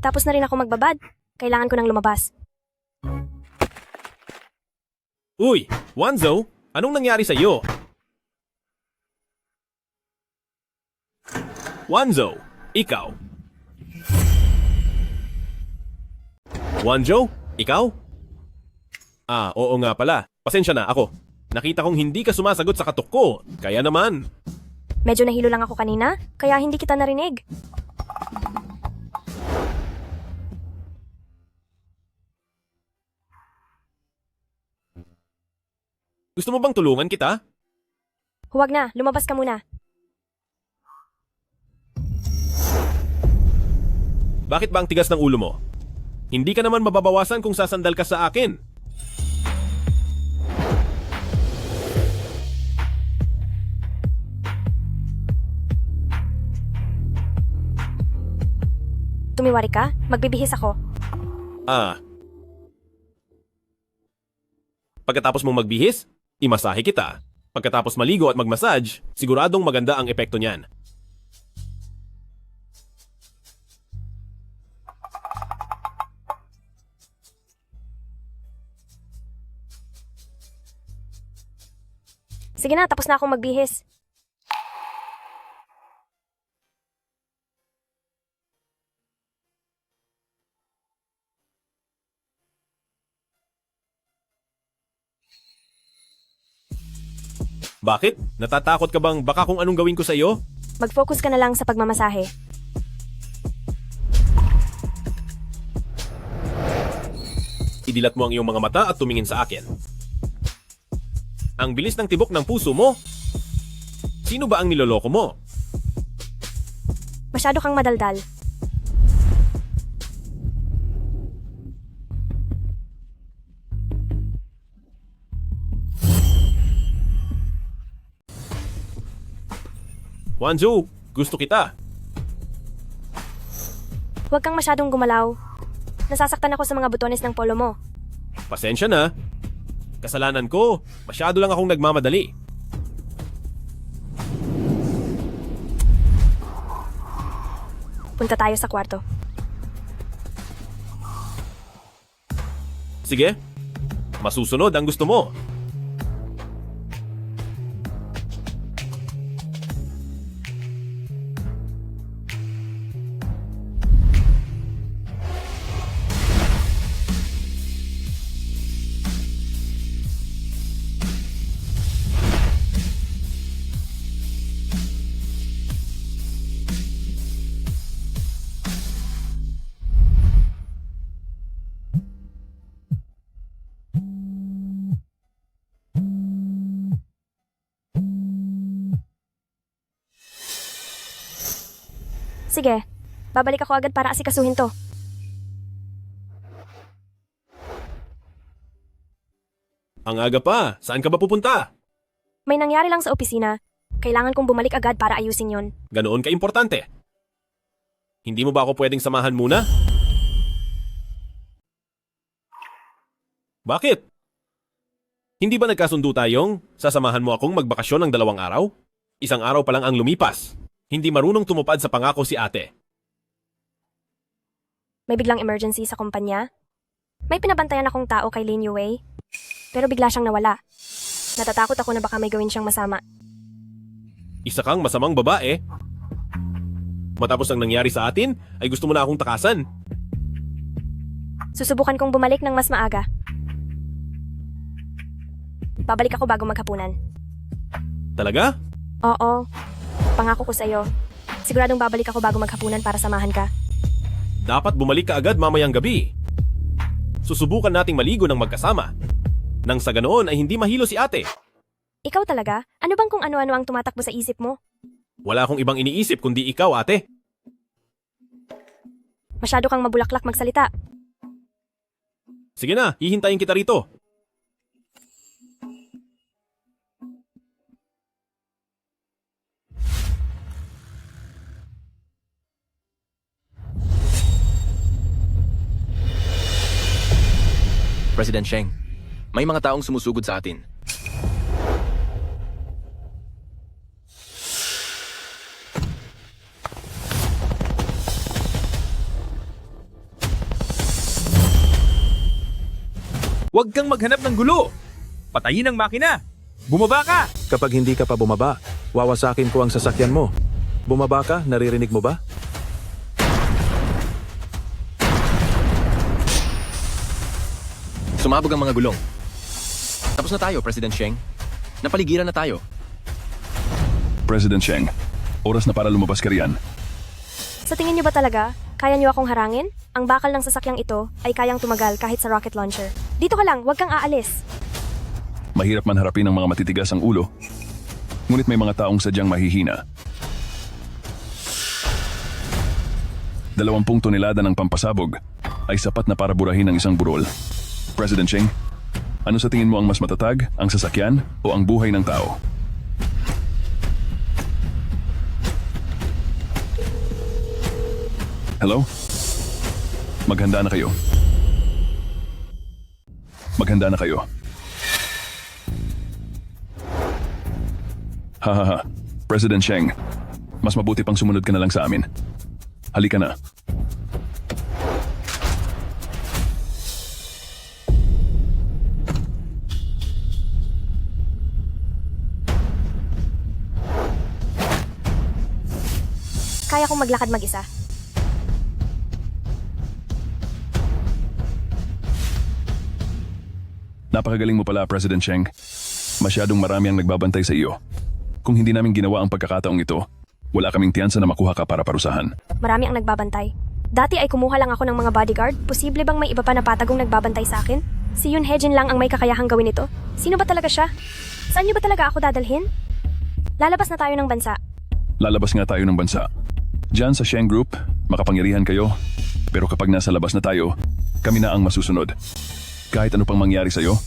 Speaker 1: tapos na rin ako magbabad. Kailangan ko nang lumabas.
Speaker 2: Uy, Wanzo, anong nangyari sa iyo? Wanzo, ikaw. Wanjo, ikaw? Oo nga pala. Pasensya na ako. Nakita kong hindi ka sumasagot sa katok ko. Kaya naman.
Speaker 1: Medyo nahilo lang ako kanina, kaya hindi kita narinig.
Speaker 2: Gusto mo bang tulungan kita?
Speaker 1: Huwag na, lumabas ka muna.
Speaker 2: Bakit ba ang tigas ng ulo mo? Hindi ka naman mababawasan kung sasandal ka sa akin.
Speaker 1: Tumiwari ka, magbibihis ako.
Speaker 2: Pagkatapos mong magbihis, imasahe kita. Pagkatapos maligo at magmassage, siguradong maganda ang epekto niyan.
Speaker 1: Sige na, tapos na akong magbihis.
Speaker 2: Bakit? Natatakot ka bang baka kung anong gawin ko sa iyo?
Speaker 1: Mag-focus ka na lang sa pagmamasahe.
Speaker 2: Idilat mo ang iyong mga mata at tumingin sa akin. Ang bilis ng tibok ng puso mo. Sino ba ang niloloko mo?
Speaker 1: Masyado kang madaldal.
Speaker 2: Wanjo, gusto kita.
Speaker 1: Huwag kang masyadong gumalaw. Nasasaktan ako sa mga butones ng polo mo.
Speaker 2: Pasensya na. Kasalanan ko. Masyado lang akong nagmamadali.
Speaker 1: Punta tayo sa kwarto.
Speaker 2: Sige. Masusunod ang gusto mo.
Speaker 1: Sige, babalik ako agad para asikasuhin to.
Speaker 2: Ang aga pa, saan ka ba pupunta?
Speaker 1: May nangyari lang sa opisina. Kailangan kong bumalik agad para ayusin yon.
Speaker 2: Ganoon ka-importante. Hindi mo ba ako pwedeng samahan muna? Bakit? Hindi ba nagkasundo tayong sasamahan mo akong magbakasyon ng 2 araw? 1 araw pa lang ang lumipas. Hindi marunong tumupad sa pangako si ate.
Speaker 1: May biglang emergency sa kumpanya. May pinabantayan akong tao kay Lin Yue. Pero bigla siyang nawala. Natatakot ako na baka may gawin siyang masama.
Speaker 2: Isa kang masamang babae. Matapos ang nangyari sa atin, ay gusto mo na akong takasan.
Speaker 1: Susubukan kong bumalik ng mas maaga. Babalik ako bago maghapunan.
Speaker 2: Talaga?
Speaker 1: Oo. Pangako ko sa'yo. Siguradong babalik ako bago maghapunan para samahan ka.
Speaker 2: Dapat bumalik ka agad mamayang gabi. Susubukan nating maligo ng magkasama. Nang sa ganoon ay hindi mahilo si ate.
Speaker 1: Ikaw talaga? Ano bang kung ano-ano ang tumatakbo sa isip mo?
Speaker 2: Wala akong ibang iniisip kundi ikaw, ate.
Speaker 1: Masyado kang mabulaklak magsalita.
Speaker 2: Sige na, hihintayin kita rito.
Speaker 13: President Sheng, may mga taong sumusugod sa atin.
Speaker 15: Huwag kang maghanap ng gulo! Patayin ang makina! Bumaba ka!
Speaker 13: Kapag hindi ka pa bumaba, wawasakin ko ang sasakyan mo. Bumaba ka, naririnig mo ba?
Speaker 6: Sumabog ang mga gulong. Tapos na tayo, President Sheng. Napaligiran na tayo.
Speaker 16: President Sheng, oras na para lumabas ka riyan.
Speaker 1: Sa tingin niyo ba talaga, kaya niyo akong harangin? Ang bakal ng sasakyang ito ay kayang tumagal kahit sa rocket launcher. Dito ka lang, huwag kang aalis.
Speaker 16: Mahirap man harapin ng mga matitigas ang ulo. Ngunit may mga taong sadyang mahihina. 20 tonelada ng pampasabog ay sapat na para burahin ang isang burol. President Sheng, ano sa tingin mo ang mas matatag, ang sasakyan o ang buhay ng tao? Hello? Maghanda na kayo. Maghanda na kayo. Hahaha. President Sheng, mas mabuti pang sumunod ka na lang sa amin. Halika na.
Speaker 1: Kaya kong maglakad mag-isa.
Speaker 16: Napakagaling mo pala, President Sheng. Masyadong marami ang nagbabantay sa iyo. Kung hindi namin ginawa ang pagkakataong ito, wala kaming tiyansa na makuha ka para parusahan.
Speaker 1: Marami ang nagbabantay. Dati ay kumuha lang ako ng mga bodyguard. Posible bang may iba pa na patagong nagbabantay sa akin? Si Yoon Hejin lang ang may kakayahang gawin ito. Sino ba talaga siya? Saan niyo ba talaga ako dadalhin? Lalabas na tayo ng bansa.
Speaker 16: Lalabas nga tayo ng bansa. Diyan sa Sheng Group, makapangyarihan kayo. Pero kapag nasa labas na tayo, kami na ang masusunod. Kahit ano pang mangyari sa'yo,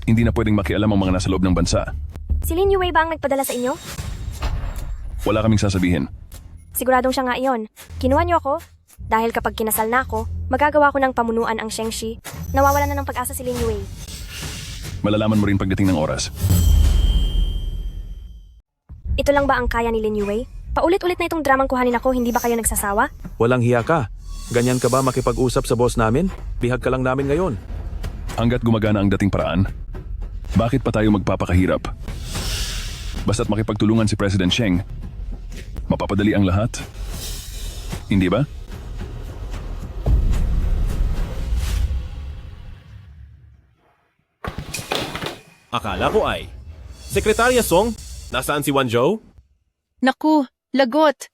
Speaker 16: hindi na pwedeng makialam ang mga nasa loob ng bansa.
Speaker 1: Si Lin Yue ba ang nagpadala sa inyo?
Speaker 16: Wala kaming sasabihin.
Speaker 1: Siguradong siya nga iyon. Kinuha niyo ako? Dahil kapag kinasal na ako, magagawa ko ng pamunuan ang Shengshi. Nawawala na ng pag-asa si Lin Yue.
Speaker 16: Malalaman mo rin pagdating ng oras.
Speaker 1: Ito lang ba ang kaya ni Lin Yue? Paulit-ulit na itong dramang kuhanin ako, hindi ba kayo nagsasawa?
Speaker 13: Walang hiya ka. Ganyan ka ba makipag-usap sa boss namin? Bihag ka lang namin ngayon.
Speaker 16: Hanggat gumagana ang dating paraan, bakit pa tayo magpapakahirap? Basta't makipagtulungan si President Sheng, mapapadali ang lahat. Hindi ba?
Speaker 2: Akala ko ay. Sekretarya Song, nasaan si Wanzhou?
Speaker 3: Naku, lagot!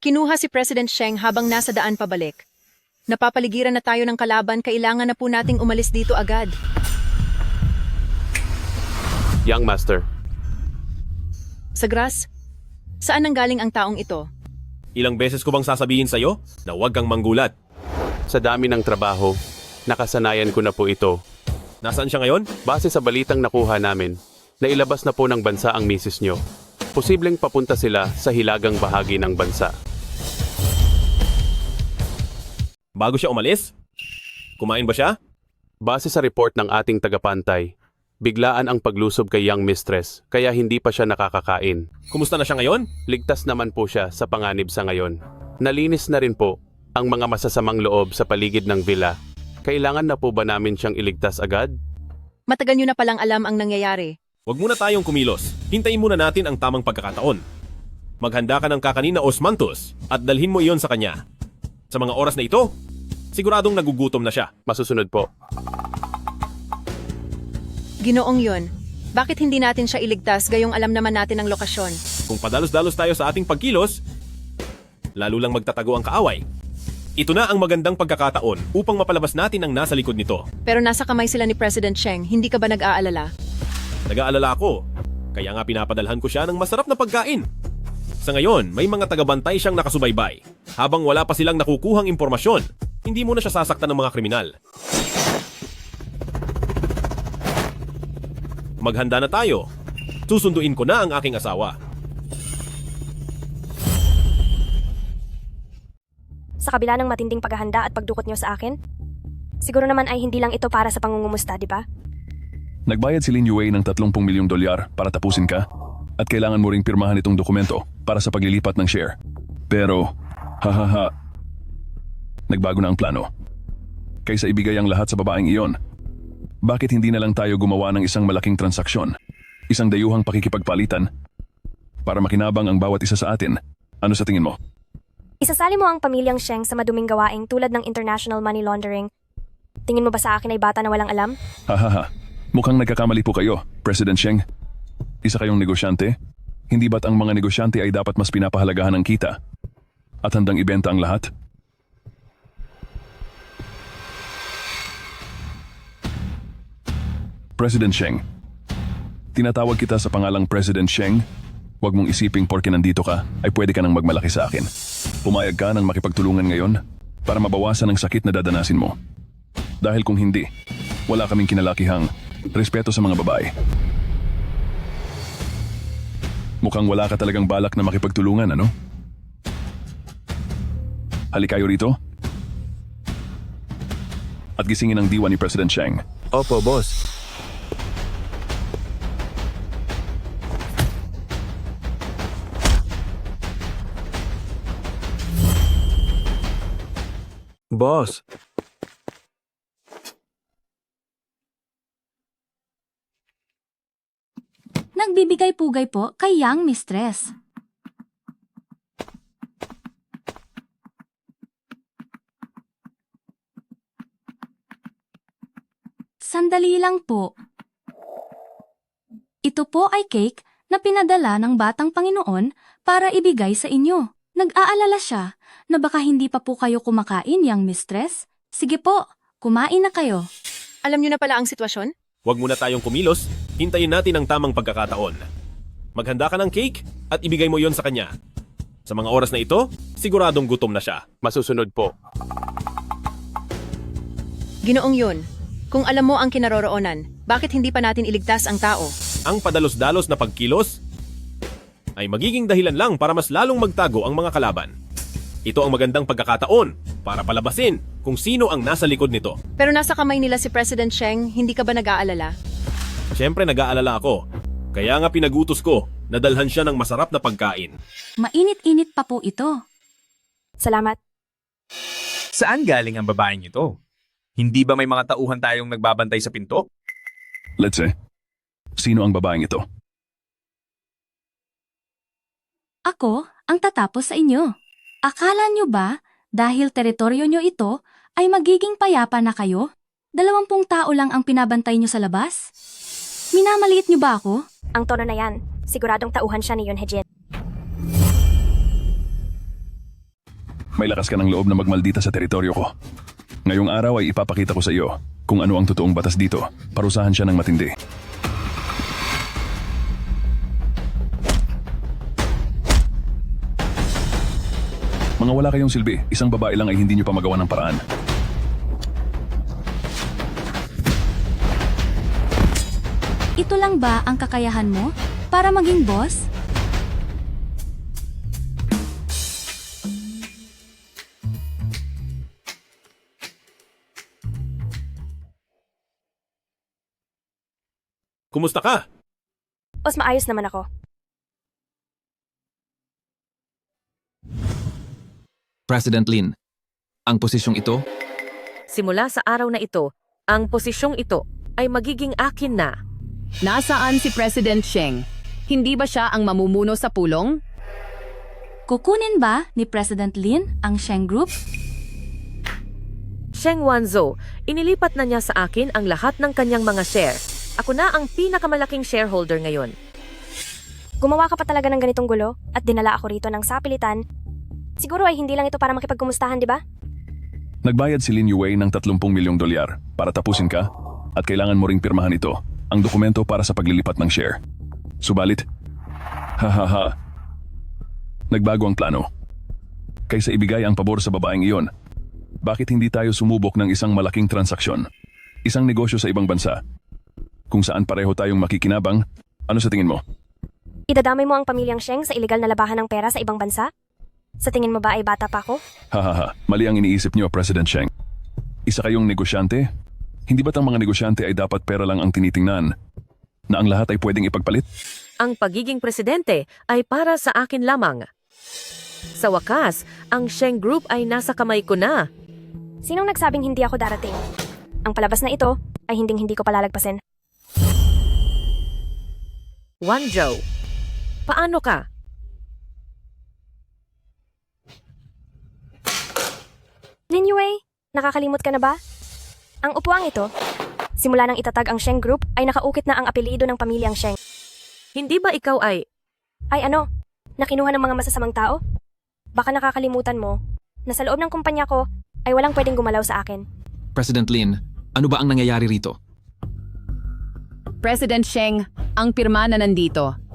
Speaker 3: Kinuha si President Sheng habang nasa daan pabalik. Napapaligiran na tayo ng kalaban, kailangan na po nating umalis dito agad.
Speaker 17: Young Master.
Speaker 3: Sagras, saan nanggaling ang taong ito?
Speaker 2: Ilang beses ko bang sasabihin sa'yo na huwag kang manggulat?
Speaker 17: Sa dami ng trabaho, nakasanayan ko na po ito.
Speaker 2: Nasaan siya ngayon?
Speaker 17: Base sa balitang nakuha namin, nailabas na po ng bansa ang misis nyo. Posibleng papunta sila sa hilagang bahagi ng bansa.
Speaker 2: Bago siya umalis? Kumain ba siya?
Speaker 17: Base sa report ng ating tagapantay, biglaan ang paglusob kay young mistress kaya hindi pa siya nakakakain.
Speaker 2: Kumusta na siya ngayon?
Speaker 17: Ligtas naman po siya sa panganib sa ngayon. Nalinis na rin po ang mga masasamang loob sa paligid ng villa. Kailangan na po ba namin siyang iligtas agad?
Speaker 3: Matagal nyo na palang alam ang nangyayari.
Speaker 2: Huwag muna tayong kumilos. Hintayin muna natin ang tamang pagkakataon. Maghanda ka ng kakanin na osmantos at dalhin mo iyon sa kanya. Sa mga oras na ito, siguradong nagugutom na siya.
Speaker 17: Masusunod po.
Speaker 3: Ginoong yun. Bakit hindi natin siya iligtas gayong alam naman natin ang lokasyon?
Speaker 2: Kung padalos-dalos tayo sa ating pagkilos, lalo lang magtatago ang kaaway. Ito na ang magandang pagkakataon upang mapalabas natin ang nasa likod nito.
Speaker 3: Pero nasa kamay sila ni President Cheng, hindi ka ba nag-aalala?
Speaker 2: Nag-aalala ako, kaya nga pinapadalhan ko siya ng masarap na pagkain. Sa ngayon, may mga tagabantay siyang nakasubaybay. Habang wala pa silang nakukuhang impormasyon, hindi muna siya sasaktan ng mga kriminal. Maghanda na tayo. Susunduin ko na ang aking asawa.
Speaker 1: Sa kabila ng matinding paghahanda at pagdukot niyo sa akin, siguro naman ay hindi lang ito para sa pangungumusta, di ba?
Speaker 16: Nagbayad si Lin Yue ng 30 milyong dolyar para tapusin ka at kailangan mo ring pirmahan itong dokumento para sa paglilipat ng share. Pero, nagbago na ang plano. Kaysa ibigay ang lahat sa babaeng iyon, bakit hindi na lang tayo gumawa ng isang malaking transaksyon? Isang dayuhang pakikipagpalitan para makinabang ang bawat isa sa atin. Ano sa tingin mo?
Speaker 1: Isasali mo ang pamilyang Sheng sa maduming gawaing tulad ng international money laundering. Tingin mo ba sa akin ay bata na walang alam?
Speaker 16: Mukhang nagkakamali po kayo, President Cheng. Isa kayong negosyante? Hindi ba't ang mga negosyante ay dapat mas pinapahalagahan ng kita at handang ibenta ang lahat? President Cheng, tinatawag kita sa pangalang President Cheng. Huwag mong isiping porke nandito ka ay pwede ka nang magmalaki sa akin. Pumayag ka nang makipagtulungan ngayon para mabawasan ang sakit na dadanasin mo. Dahil kung hindi, wala kaming kinalakihang respeto sa mga babae. Mukhang wala ka talagang balak na makipagtulungan, ano? Halika kayo rito. At gisingin ang diwa ni President Cheng.
Speaker 13: Opo, boss. Boss.
Speaker 12: Nagbibigay-pugay po kay young mistress. Sandali lang po. Ito po ay cake na pinadala ng batang Panginoon para ibigay sa inyo. Nag-aalala siya na baka hindi pa po kayo kumakain, young mistress. Sige po, kumain na kayo.
Speaker 3: Alam niyo na pala ang sitwasyon?
Speaker 2: Huwag muna tayong kumilos. Hintayin natin ang tamang pagkakataon. Maghanda ka ng cake at ibigay mo yon sa kanya. Sa mga oras na ito, siguradong gutom na siya.
Speaker 17: Masusunod po.
Speaker 3: Ginoong yun. Kung alam mo ang kinaroroonan, bakit hindi pa natin iligtas ang tao?
Speaker 2: Ang padalos-dalos na pagkilos ay magiging dahilan lang para mas lalong magtago ang mga kalaban. Ito ang magandang pagkakataon para palabasin kung sino ang nasa likod nito.
Speaker 3: Pero nasa kamay nila si President Cheng, hindi ka ba nag-aalala?
Speaker 2: Siyempre nag-aalala ako. Kaya nga pinagutos ko na dalhan siya ng masarap na pagkain.
Speaker 12: Mainit-init pa po ito.
Speaker 1: Salamat.
Speaker 15: Saan galing ang babaeng ito? Hindi ba may mga tauhan tayong nagbabantay sa pinto?
Speaker 16: Let's say, sino ang babaeng ito?
Speaker 12: Ako ang tatapos sa inyo. Akala nyo ba, dahil teritoryo nyo ito, ay magiging payapa na kayo? 20 tao lang ang pinabantay nyo sa labas? Minamaliit nyo ba ako?
Speaker 1: Ang tono na yan, siguradong tauhan siya ni Yoon Hye-jin.
Speaker 16: May lakas ka ng loob na magmaldita sa teritoryo ko. Ngayong araw ay ipapakita ko sa iyo kung ano ang totoong batas dito. Parusahan siya ng matindi. Mga wala kayong silbi, isang babae lang ay hindi nyo pa magawa ng paraan.
Speaker 18: Ito lang ba ang kakayahan mo para maging boss?
Speaker 2: Kumusta ka?
Speaker 1: Mas maayos naman ako.
Speaker 6: President Lin, ang posisyong ito,
Speaker 9: Simula sa araw na ito, ang posisyong ito ay magiging akin na.
Speaker 19: Nasaan si President Sheng? Hindi ba siya ang mamumuno sa pulong?
Speaker 18: Kukunin ba ni President Lin ang Sheng Group?
Speaker 9: Sheng Wanzhou, inilipat na niya sa akin ang lahat ng kanyang mga share. Ako na ang pinakamalaking shareholder ngayon.
Speaker 1: Gumawa ka pa talaga ng ganitong gulo at dinala ako rito ng sapilitan. Siguro ay hindi lang ito para makipagkumustahan, di ba?
Speaker 16: Nagbayad si Lin Yue ng 30 milyong dolyar para tapusin ka at kailangan mo ring pirmahan ito, ang dokumento para sa paglilipat ng share. Subalit, hahaha, nagbago ang plano. Kaysa ibigay ang pabor sa babaeng iyon, bakit hindi tayo sumubok ng isang malaking transaksyon? Isang negosyo sa ibang bansa, kung saan pareho tayong makikinabang. Ano sa tingin mo?
Speaker 1: Idadamay mo ang pamilyang Sheng sa ilegal na labahan ng pera sa ibang bansa? Sa tingin mo ba ay bata pa ako?
Speaker 16: Hahaha, mali ang iniisip niyo, President Sheng. Isa kayong negosyante? Hindi ba't ang mga negosyante ay dapat pera lang ang tinitingnan? Na ang lahat ay pwedeng ipagpalit?
Speaker 9: Ang pagiging presidente ay para sa akin lamang. Sa wakas, ang Sheng Group ay nasa kamay ko na.
Speaker 1: Sinong nagsabing hindi ako darating? Ang palabas na ito ay hinding-hindi ko palalagpasin.
Speaker 9: Wanzhou, paano ka?
Speaker 1: Lin Yue, nakakalimot ka na ba? Ang upuang ito, simula nang itatag ang Sheng Group ay nakaukit na ang apelyido ng pamilyang Sheng.
Speaker 9: Hindi ba ikaw ay...
Speaker 1: Ay ano, nakinuha ng mga masasamang tao? Baka nakakalimutan mo na sa loob ng kumpanya ko ay walang pwedeng gumalaw sa akin.
Speaker 6: President Lin, ano ba ang nangyayari rito?
Speaker 19: President Sheng, ang pirma na nandito.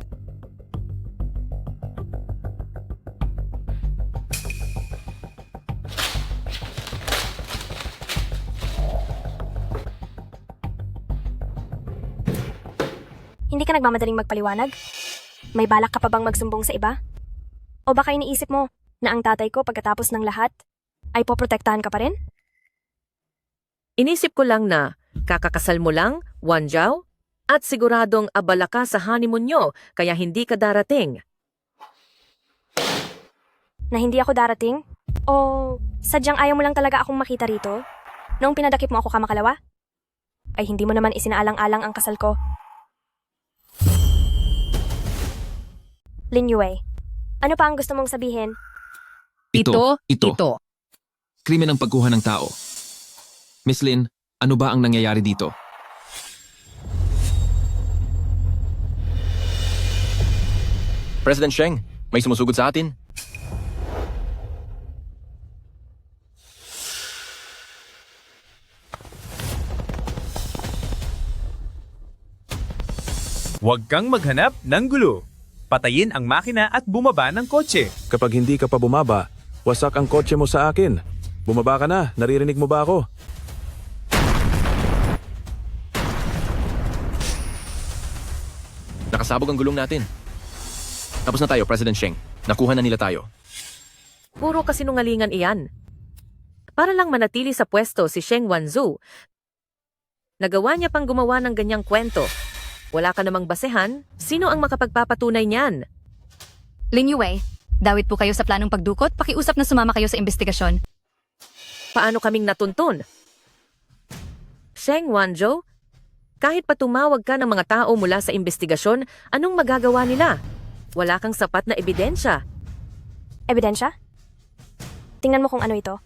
Speaker 1: Hindi ka nagmamadaling magpaliwanag? May balak ka pa bang magsumbong sa iba? O baka iniisip mo na ang tatay ko pagkatapos ng lahat ay poprotektahan ka pa rin?
Speaker 9: Inisip ko lang na kakakasal mo lang, Wanzhou, at siguradong abala ka sa honeymoon nyo kaya hindi ka darating.
Speaker 1: Na hindi ako darating? O sadyang ayaw mo lang talaga akong makita rito? Noong pinadakip mo ako kamakalawa? Ay hindi mo naman isinaalang-alang ang kasal ko. Lin Yue, ano pa ang gusto mong sabihin?
Speaker 6: Ito. Krimen ng pagkuha ng tao. Miss Lin, ano ba ang nangyayari dito?
Speaker 20: President Sheng, may sumusugod sa atin.
Speaker 15: Huwag kang maghanap ng gulo. Patayin ang makina at bumaba ng kotse.
Speaker 13: Kapag hindi ka pa bumaba, wasak ang kotse mo sa akin. Bumaba ka na, naririnig mo ba ako?
Speaker 20: Nakasabog ang gulong natin. Tapos na tayo, President Sheng. Nakuha na nila tayo.
Speaker 9: Puro kasinungalingan iyan. Para lang manatili sa pwesto si Sheng Wanzhou, nagawa niya pang gumawa ng ganyang kwento. Wala ka namang basehan, sino ang makapagpapatunay niyan?
Speaker 7: Lin Yue, dawit po kayo sa planong pagdukot, pakiusap na sumama kayo sa investigasyon.
Speaker 9: Paano kaming natuntun? Sheng Wanzhou, kahit pa tumawag ka ng mga tao mula sa investigasyon, anong magagawa nila? Wala kang sapat na ebidensya.
Speaker 1: Ebidensya? Tingnan mo kung ano ito.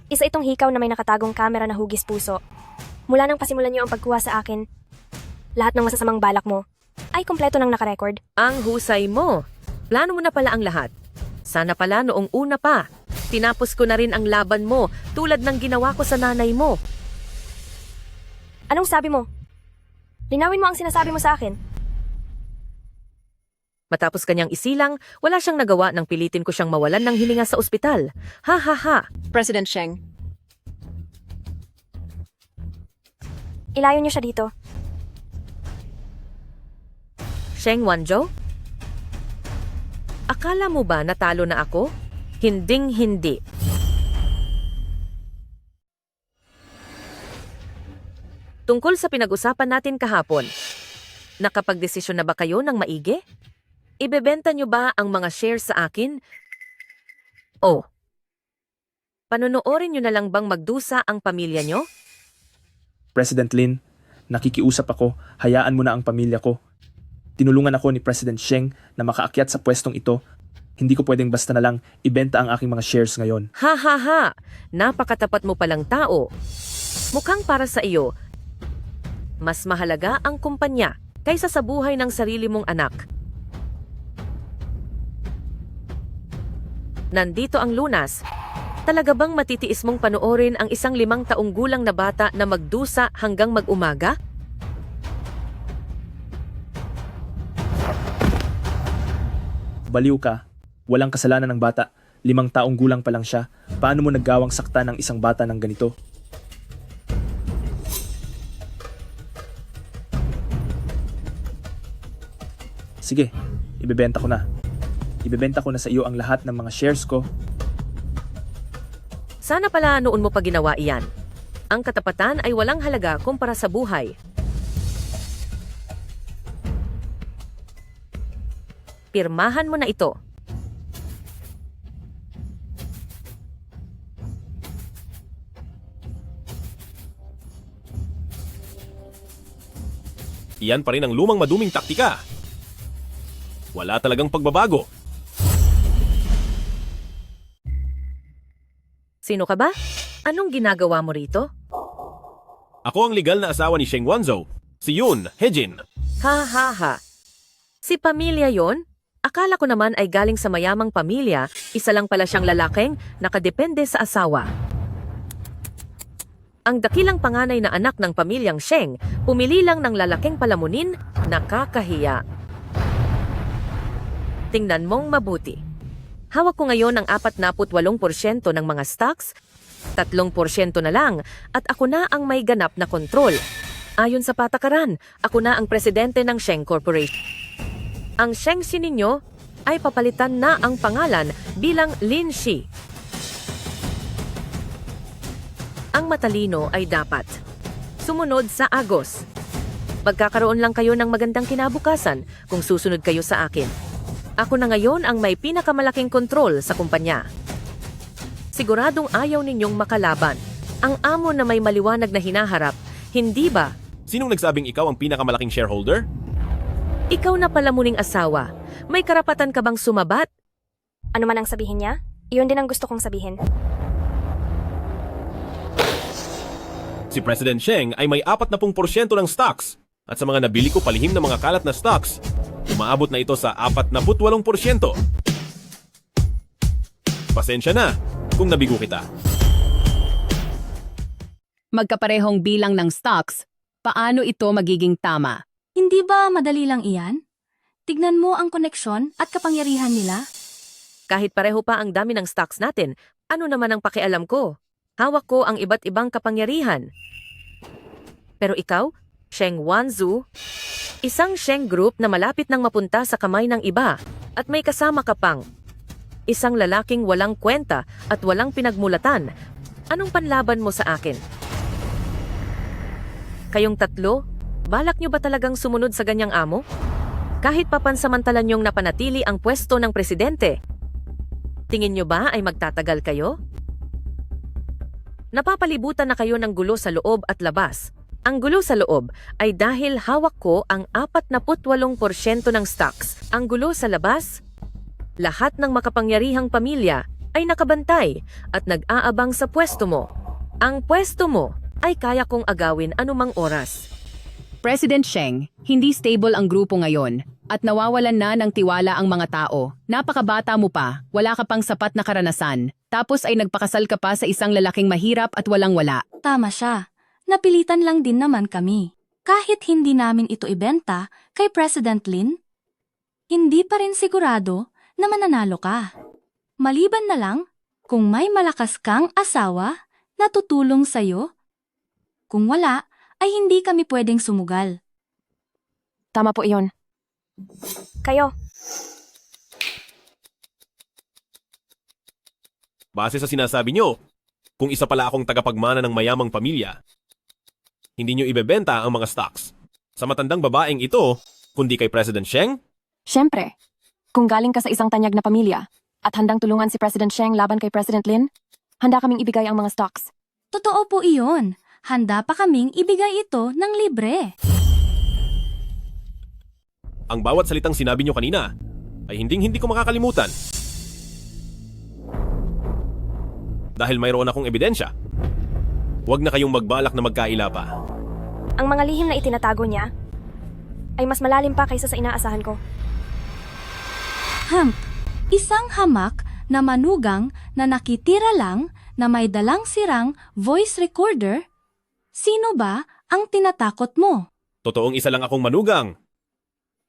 Speaker 1: Isa itong hikaw na may nakatagong kamera na hugis puso. Mula nang pasimulan niyo ang pagkuha sa akin, lahat ng masasamang balak mo ay kumpleto nang nakarecord.
Speaker 9: Ang husay mo. Plano mo na pala ang lahat. Sana pala noong una pa. Tinapos ko na rin ang laban mo tulad ng ginawa ko sa nanay mo.
Speaker 1: Anong sabi mo? Linawin mo ang sinasabi mo sa akin.
Speaker 9: Matapos kanyang isilang, wala siyang nagawa nang pilitin ko siyang mawalan ng hininga sa ospital. Ha ha ha!
Speaker 3: President Sheng,
Speaker 1: Ilayo niyo siya dito.
Speaker 9: Sheng Wanzhou? Akala mo ba natalo na ako? Hinding-hindi. Tungkol sa pinag-usapan natin kahapon, nakapagdesisyon na ba kayo ng maigi? Ibebenta niyo ba ang mga shares sa akin? O, panonoorin niyo na lang bang magdusa ang pamilya niyo?
Speaker 21: President Lin, nakikiusap ako, hayaan mo na ang pamilya ko. Tinulungan ako ni President Sheng na makaakyat sa pwestong ito. Hindi ko pwedeng basta na lang ibenta ang aking mga shares ngayon.
Speaker 9: Ha ha ha! Napakatapat mo palang tao. Mukhang para sa iyo, mas mahalaga ang kumpanya kaysa sa buhay ng sarili mong anak. Nandito ang lunas. Talaga bang matitiis mong panoorin ang isang 5 taong gulang na bata na magdusa hanggang mag-umaga?
Speaker 21: Baliw ka. Walang kasalanan ng bata. 5 taong gulang pa lang siya. Paano mo naggawang sakta ng isang bata ng ganito? Sige, ibebenta ko na. Ibebenta ko na sa iyo ang lahat ng mga shares ko.
Speaker 9: Sana pala noon mo pa ginawa iyan. Ang katapatan ay walang halaga kumpara sa buhay. Pirmahan mo na ito.
Speaker 2: Iyan pa rin ang lumang maduming taktika. Wala talagang pagbabago.
Speaker 9: Sino ka ba? Anong ginagawa mo rito?
Speaker 2: Ako ang legal na asawa ni Sheng Wanzhou, si Yoon Hejin.
Speaker 9: Ha ha ha. Si pamilya yon? Akala ko naman ay galing sa mayamang pamilya, isa lang pala siyang lalaking nakadepende sa asawa. Ang dakilang panganay na anak ng pamilyang Sheng, pumili lang ng lalaking palamunin, nakakahiya. Tingnan mong mabuti. Hawak ko ngayon ang 48% ng mga stocks, 3% na lang, at ako na ang may ganap na kontrol. Ayon sa patakaran, ako na ang presidente ng Sheng Corporation. Ang Sheng Xi ninyo ay papalitan na ang pangalan bilang Lin Xi. Ang matalino ay dapat sumunod sa agos. Magkakaroon lang kayo ng magandang kinabukasan kung susunod kayo sa akin. Ako na ngayon ang may pinakamalaking kontrol sa kumpanya. Siguradong ayaw ninyong makalaban. Ang amo na may maliwanag na hinaharap, hindi ba?
Speaker 2: Sinong nagsabing ikaw ang pinakamalaking shareholder?
Speaker 9: Ikaw na palamuning asawa. May karapatan ka bang sumabat?
Speaker 1: Ano man ang sabihin niya, iyon din ang gusto kong sabihin.
Speaker 2: Si President Sheng ay may 40% ng stocks. At sa mga nabili ko palihim na mga kalat na stocks, umaabot na ito sa 48%. Pasensya na kung nabigo kita.
Speaker 19: Magkaparehong bilang ng stocks, paano ito magiging tama?
Speaker 18: Hindi ba madali lang iyan? Tignan mo ang koneksyon at kapangyarihan nila.
Speaker 9: Kahit pareho pa ang dami ng stocks natin, ano naman ang pakialam ko? Hawak ko ang iba't ibang kapangyarihan. Pero ikaw, Sheng Wanzhou, isang Sheng Group na malapit nang mapunta sa kamay ng iba, at may kasama ka pang isang lalaking walang kwenta at walang pinagmulatan. Anong panlaban mo sa akin? Kayong tatlo, balak nyo ba talagang sumunod sa ganyang amo? Kahit papansamantalan nyong napanatili ang pwesto ng presidente, tingin nyo ba ay magtatagal kayo? Napapalibutan na kayo ng gulo sa loob at labas. Ang gulo sa loob ay dahil hawak ko ang 48% ng stocks. Ang gulo sa labas, lahat ng makapangyarihang pamilya ay nakabantay at nag-aabang sa pwesto mo. Ang pwesto mo ay kaya kong agawin anumang oras.
Speaker 19: President Sheng, hindi stable ang grupo ngayon at nawawalan na ng tiwala ang mga tao. Napakabata mo pa, wala ka pang sapat na karanasan, tapos ay nagpakasal ka pa sa isang lalaking mahirap at walang-wala.
Speaker 18: Tama siya. Napilitan lang din naman kami. Kahit hindi namin ito ibenta kay President Lin, hindi pa rin sigurado na mananalo ka. Maliban na lang kung may malakas kang asawa na tutulong sa'yo. Kung wala, ay hindi kami pwedeng sumugal.
Speaker 1: Tama po iyon. Kayo,
Speaker 2: Base sa sinasabi nyo, kung isa pala akong tagapagmana ng mayamang pamilya, hindi nyo ibebenta ang mga stocks sa matandang babaeng ito, kundi kay President Sheng?
Speaker 8: Siyempre, kung galing ka sa isang tanyag na pamilya at handang tulungan si President Sheng laban kay President Lin, handa kaming ibigay ang mga stocks.
Speaker 18: Totoo po iyon. Handa pa kaming ibigay ito ng libre.
Speaker 2: Ang bawat salitang sinabi nyo kanina ay hindi ko makakalimutan. Dahil mayroon akong ebidensya. Huwag na kayong magbalak na magkaila pa.
Speaker 1: ang mga lihim na itinatago niya ay mas malalim pa kaysa sa inaasahan ko.
Speaker 18: Isang hamak na manugang na nakitira lang na may dalang sirang voice recorder? Sino ba ang tinatakot mo?
Speaker 2: Totoong isa lang akong manugang.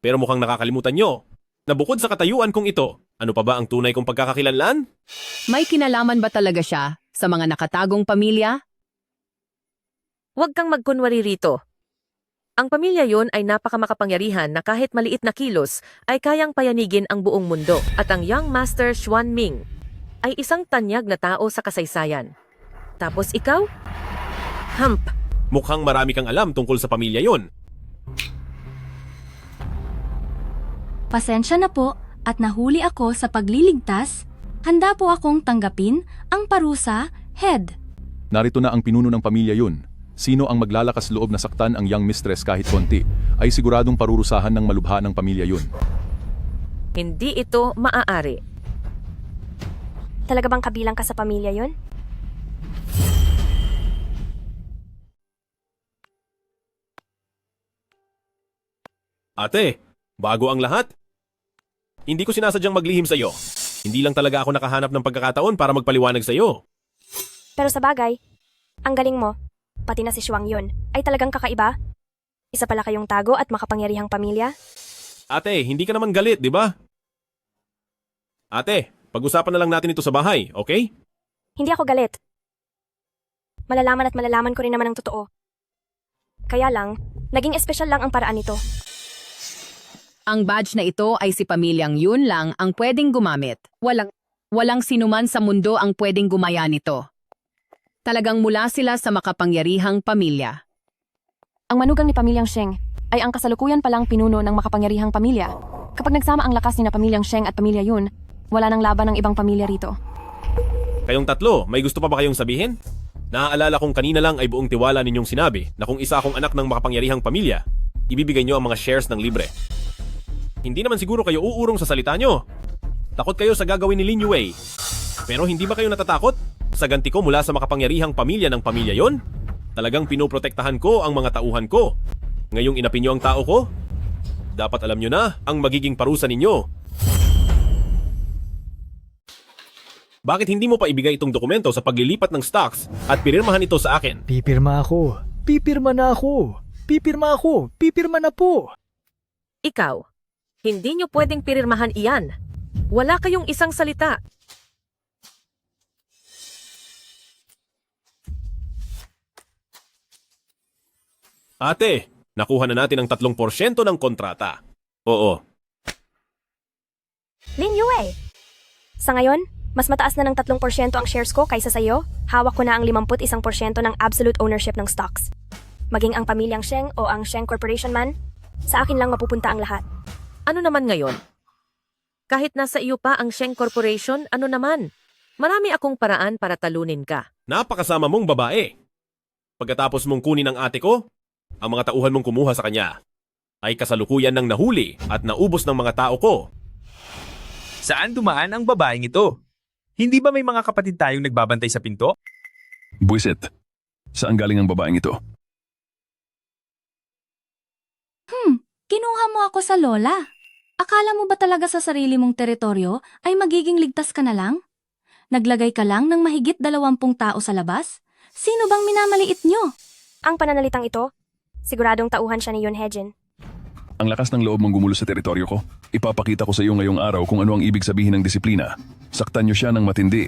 Speaker 2: Pero mukhang nakakalimutan nyo na bukod sa katayuan kong ito, ano pa ba ang tunay kong pagkakakilanlan?
Speaker 19: May kinalaman ba talaga siya sa mga nakatagong pamilya?
Speaker 9: Huwag kang magkunwari rito. Ang pamilya yon ay napakamakapangyarihan na kahit maliit na kilos ay kayang payanigin ang buong mundo at ang Young Master Xuan Ming ay isang tanyag na tao sa kasaysayan. Tapos ikaw?
Speaker 2: Mukhang marami kang alam tungkol sa pamilya yon.
Speaker 18: Pasensya na po at nahuli ako sa pagliligtas. Handa po akong tanggapin ang parusa, Head.
Speaker 16: Narito na ang pinuno ng pamilya yun. Sino ang maglalakas loob na saktan ang young mistress kahit konti, ay siguradong parurusahan ng malubha ng pamilya yun.
Speaker 9: Hindi ito maaari.
Speaker 1: Talaga bang kabilang ka sa pamilya yon?
Speaker 2: Ate, bago ang lahat. Hindi ko sinasadyang maglihim sa'yo. Hindi lang talaga ako nakahanap ng pagkakataon para magpaliwanag sa'yo.
Speaker 1: Pero sa bagay, ang galing mo, pati na si Xuang yun, ay talagang kakaiba. Isa pala kayong tago at makapangyarihang pamilya.
Speaker 2: Ate, hindi ka naman galit, di ba? Ate, pag-usapan na lang natin ito sa bahay, okay?
Speaker 1: Hindi ako galit. Malalaman at malalaman ko rin naman ang totoo. Kaya lang, naging espesyal lang ang paraan nito.
Speaker 19: Ang badge na ito ay si pamilyang yun lang ang pwedeng gumamit. Walang sinuman sa mundo ang pwedeng gumaya nito. Talagang mula sila sa makapangyarihang pamilya.
Speaker 8: Ang manugang ni Pamilyang Sheng ay ang kasalukuyan palang pinuno ng makapangyarihang pamilya. Kapag nagsama ang lakas ni na Pamilyang Sheng at Pamilya Yun, wala nang laban ng ibang pamilya rito.
Speaker 2: Kayong tatlo, may gusto pa ba kayong sabihin? Naaalala kong kanina lang ay buong tiwala ninyong sinabi na kung isa akong anak ng makapangyarihang pamilya, ibibigay nyo ang mga shares ng libre. Hindi naman siguro kayo uurong sa salita nyo. Takot kayo sa gagawin ni Lin Yue. Pero hindi ba kayo natatakot? Sa ganti ko mula sa makapangyarihang pamilya ng pamilya yon? Talagang pinoprotektahan ko ang mga tauhan ko. Ngayong inapin nyo ang tao ko? Dapat alam nyo na ang magiging parusa ninyo. Bakit hindi mo pa ibigay itong dokumento sa paglilipat ng stocks at pirmahan ito sa akin?
Speaker 10: Pipirma ako. Pipirma na ako. Pipirma ako. Pipirma na po.
Speaker 9: Ikaw, hindi nyo pwedeng pirirmahan iyan. Wala kayong isang salita.
Speaker 2: Ate, nakuha na natin ang 3% ng kontrata. Oo.
Speaker 1: Lin Yue! Sa ngayon, mas mataas na ng 3% ang shares ko kaysa sa iyo. Hawak ko na ang 51% ng absolute ownership ng stocks. Maging ang pamilyang Sheng o ang Sheng Corporation man, sa akin lang mapupunta ang lahat.
Speaker 9: Ano naman ngayon? Kahit nasa iyo pa ang Sheng Corporation, ano naman? Marami akong paraan para talunin ka.
Speaker 2: Napakasama mong babae. Pagkatapos mong kunin ang ate ko, ang mga tauhan mong kumuha sa kanya ay kasalukuyan ng nahuli at naubos ng mga tao ko.
Speaker 15: Saan dumaan ang babaeng ito? Hindi ba may mga kapatid tayong nagbabantay sa pinto?
Speaker 16: Buisit, saan galing ang babaeng ito?
Speaker 18: Kinuha mo ako sa lola. Akala mo ba talaga sa sarili mong teritoryo ay magiging ligtas ka na lang? Naglagay ka lang ng mahigit 20 tao sa labas? Sino bang minamaliit nyo?
Speaker 1: Ang pananalitang ito, siguradong tauhan siya ni Yun Hejin.
Speaker 16: Ang lakas ng loob mong gumulo sa teritoryo ko. Ipapakita ko sa iyo ngayong araw kung ano ang ibig sabihin ng disiplina. Saktan niyo siya ng matindi.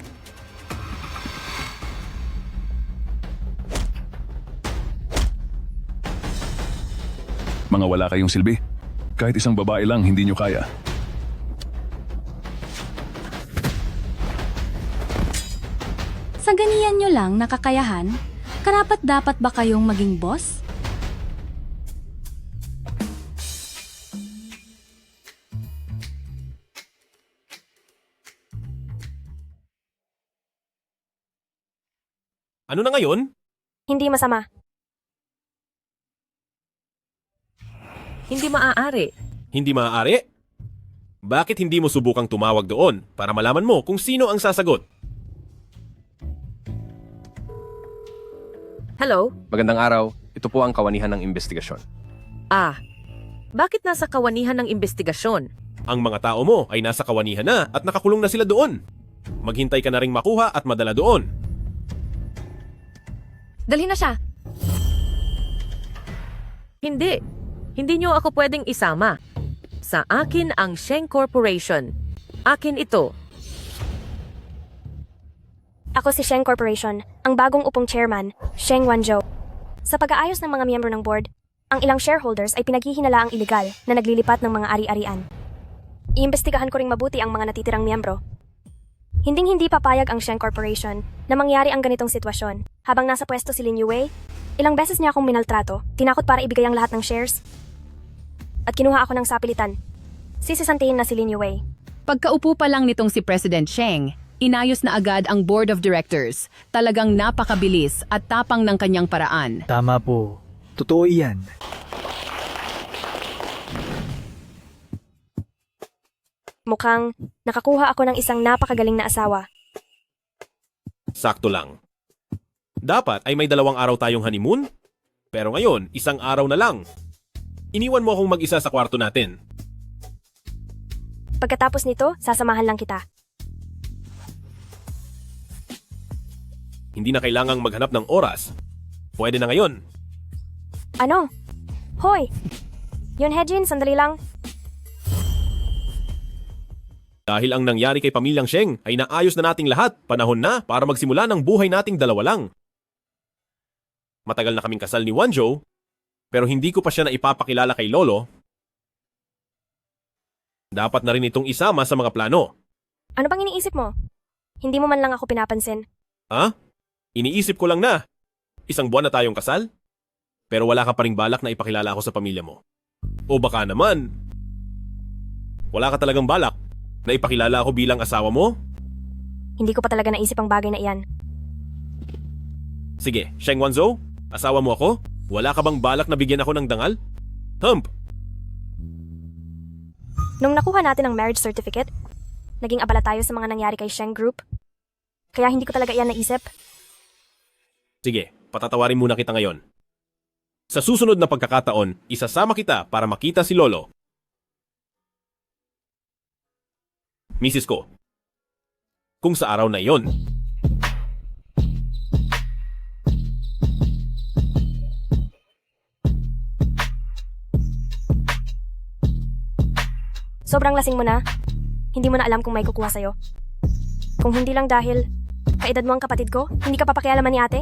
Speaker 16: Mga wala kayong silbi. Kahit isang babae lang, hindi niyo kaya.
Speaker 18: Sa ganiyan nyo lang nakakayahan, karapat dapat ba kayong maging boss?
Speaker 2: Ano na ngayon?
Speaker 1: Hindi masama.
Speaker 9: Hindi maaari.
Speaker 2: Hindi maaari? Bakit hindi mo subukang tumawag doon para malaman mo kung sino ang sasagot?
Speaker 9: Hello?
Speaker 5: Magandang araw. Ito po ang kawanihan ng investigasyon.
Speaker 9: Bakit nasa kawanihan ng investigasyon?
Speaker 2: Ang mga tao mo ay nasa kawanihan na at nakakulong na sila doon. Maghintay ka na ring makuha at madala doon.
Speaker 1: Dalhin na siya.
Speaker 9: Hindi. Hindi nyo ako pwedeng isama. Sa akin ang Sheng Corporation. Akin ito.
Speaker 1: Ako si Sheng Corporation, ang bagong upong chairman, Sheng Wanzhou. Sa pag-aayos ng mga miyembro ng board, ang ilang shareholders ay pinaghihinalaang iligal na naglilipat ng mga ari-arian. Iimbestigahan ko ring mabuti ang mga natitirang miyembro. Hinding-hindi papayag ang Sheng Corporation na mangyari ang ganitong sitwasyon. Habang nasa pwesto si Lin Yue, ilang beses niya akong minaltrato, tinakot para ibigay ang lahat ng shares, at kinuha ako ng sapilitan. Sisisantihin na si Lin Yue.
Speaker 19: Pagkaupo pa lang nitong si President Sheng, inayos na agad ang Board of Directors. Talagang napakabilis at tapang ng kanyang paraan.
Speaker 10: Tama po. Totoo iyan.
Speaker 1: Mukhang nakakuha ako ng isang napakagaling na asawa.
Speaker 2: Sakto lang. Dapat ay may 2 araw tayong honeymoon, pero ngayon, 1 araw na lang. Iniwan mo akong mag-isa sa kwarto natin.
Speaker 1: Pagkatapos nito, sasamahan lang kita.
Speaker 2: Hindi na kailangang maghanap ng oras. Pwede na ngayon.
Speaker 1: Ano? Hoy! Yun Hejin, sandali lang.
Speaker 2: Dahil ang nangyari kay pamilyang Sheng ay naayos na nating lahat, panahon na para magsimula ng buhay nating 2 lang. Matagal na kaming kasal ni Wanzhou, pero hindi ko pa siya na ipapakilala kay Lolo. Dapat na rin itong isama sa mga plano.
Speaker 1: Ano bang iniisip mo? Hindi mo man lang ako pinapansin.
Speaker 2: Ha? Iniisip ko lang na. 1 buwan na tayong kasal, pero wala ka pa ring balak na ipakilala ako sa pamilya mo. O baka naman, wala ka talagang balak na ipakilala ako bilang asawa mo?
Speaker 1: Hindi ko pa talaga naisip ang bagay na iyan.
Speaker 2: Sige, Sheng Wanzhou, asawa mo ako? Wala ka bang balak na bigyan ako ng dangal? Hump!
Speaker 1: Nung nakuha natin ang marriage certificate, naging abala tayo sa mga nangyari kay Sheng Group. Kaya hindi ko talaga iyan naisip.
Speaker 2: Sige, patatawarin muna kita ngayon. Sa susunod na pagkakataon, isasama kita para makita si Lolo. Misis ko, kung sa araw na iyon,
Speaker 1: sobrang lasing mo na. Hindi mo na alam kung may kukuha sa'yo. Kung hindi lang dahil kaedad mo ang kapatid ko, hindi ka papakialaman ni ate.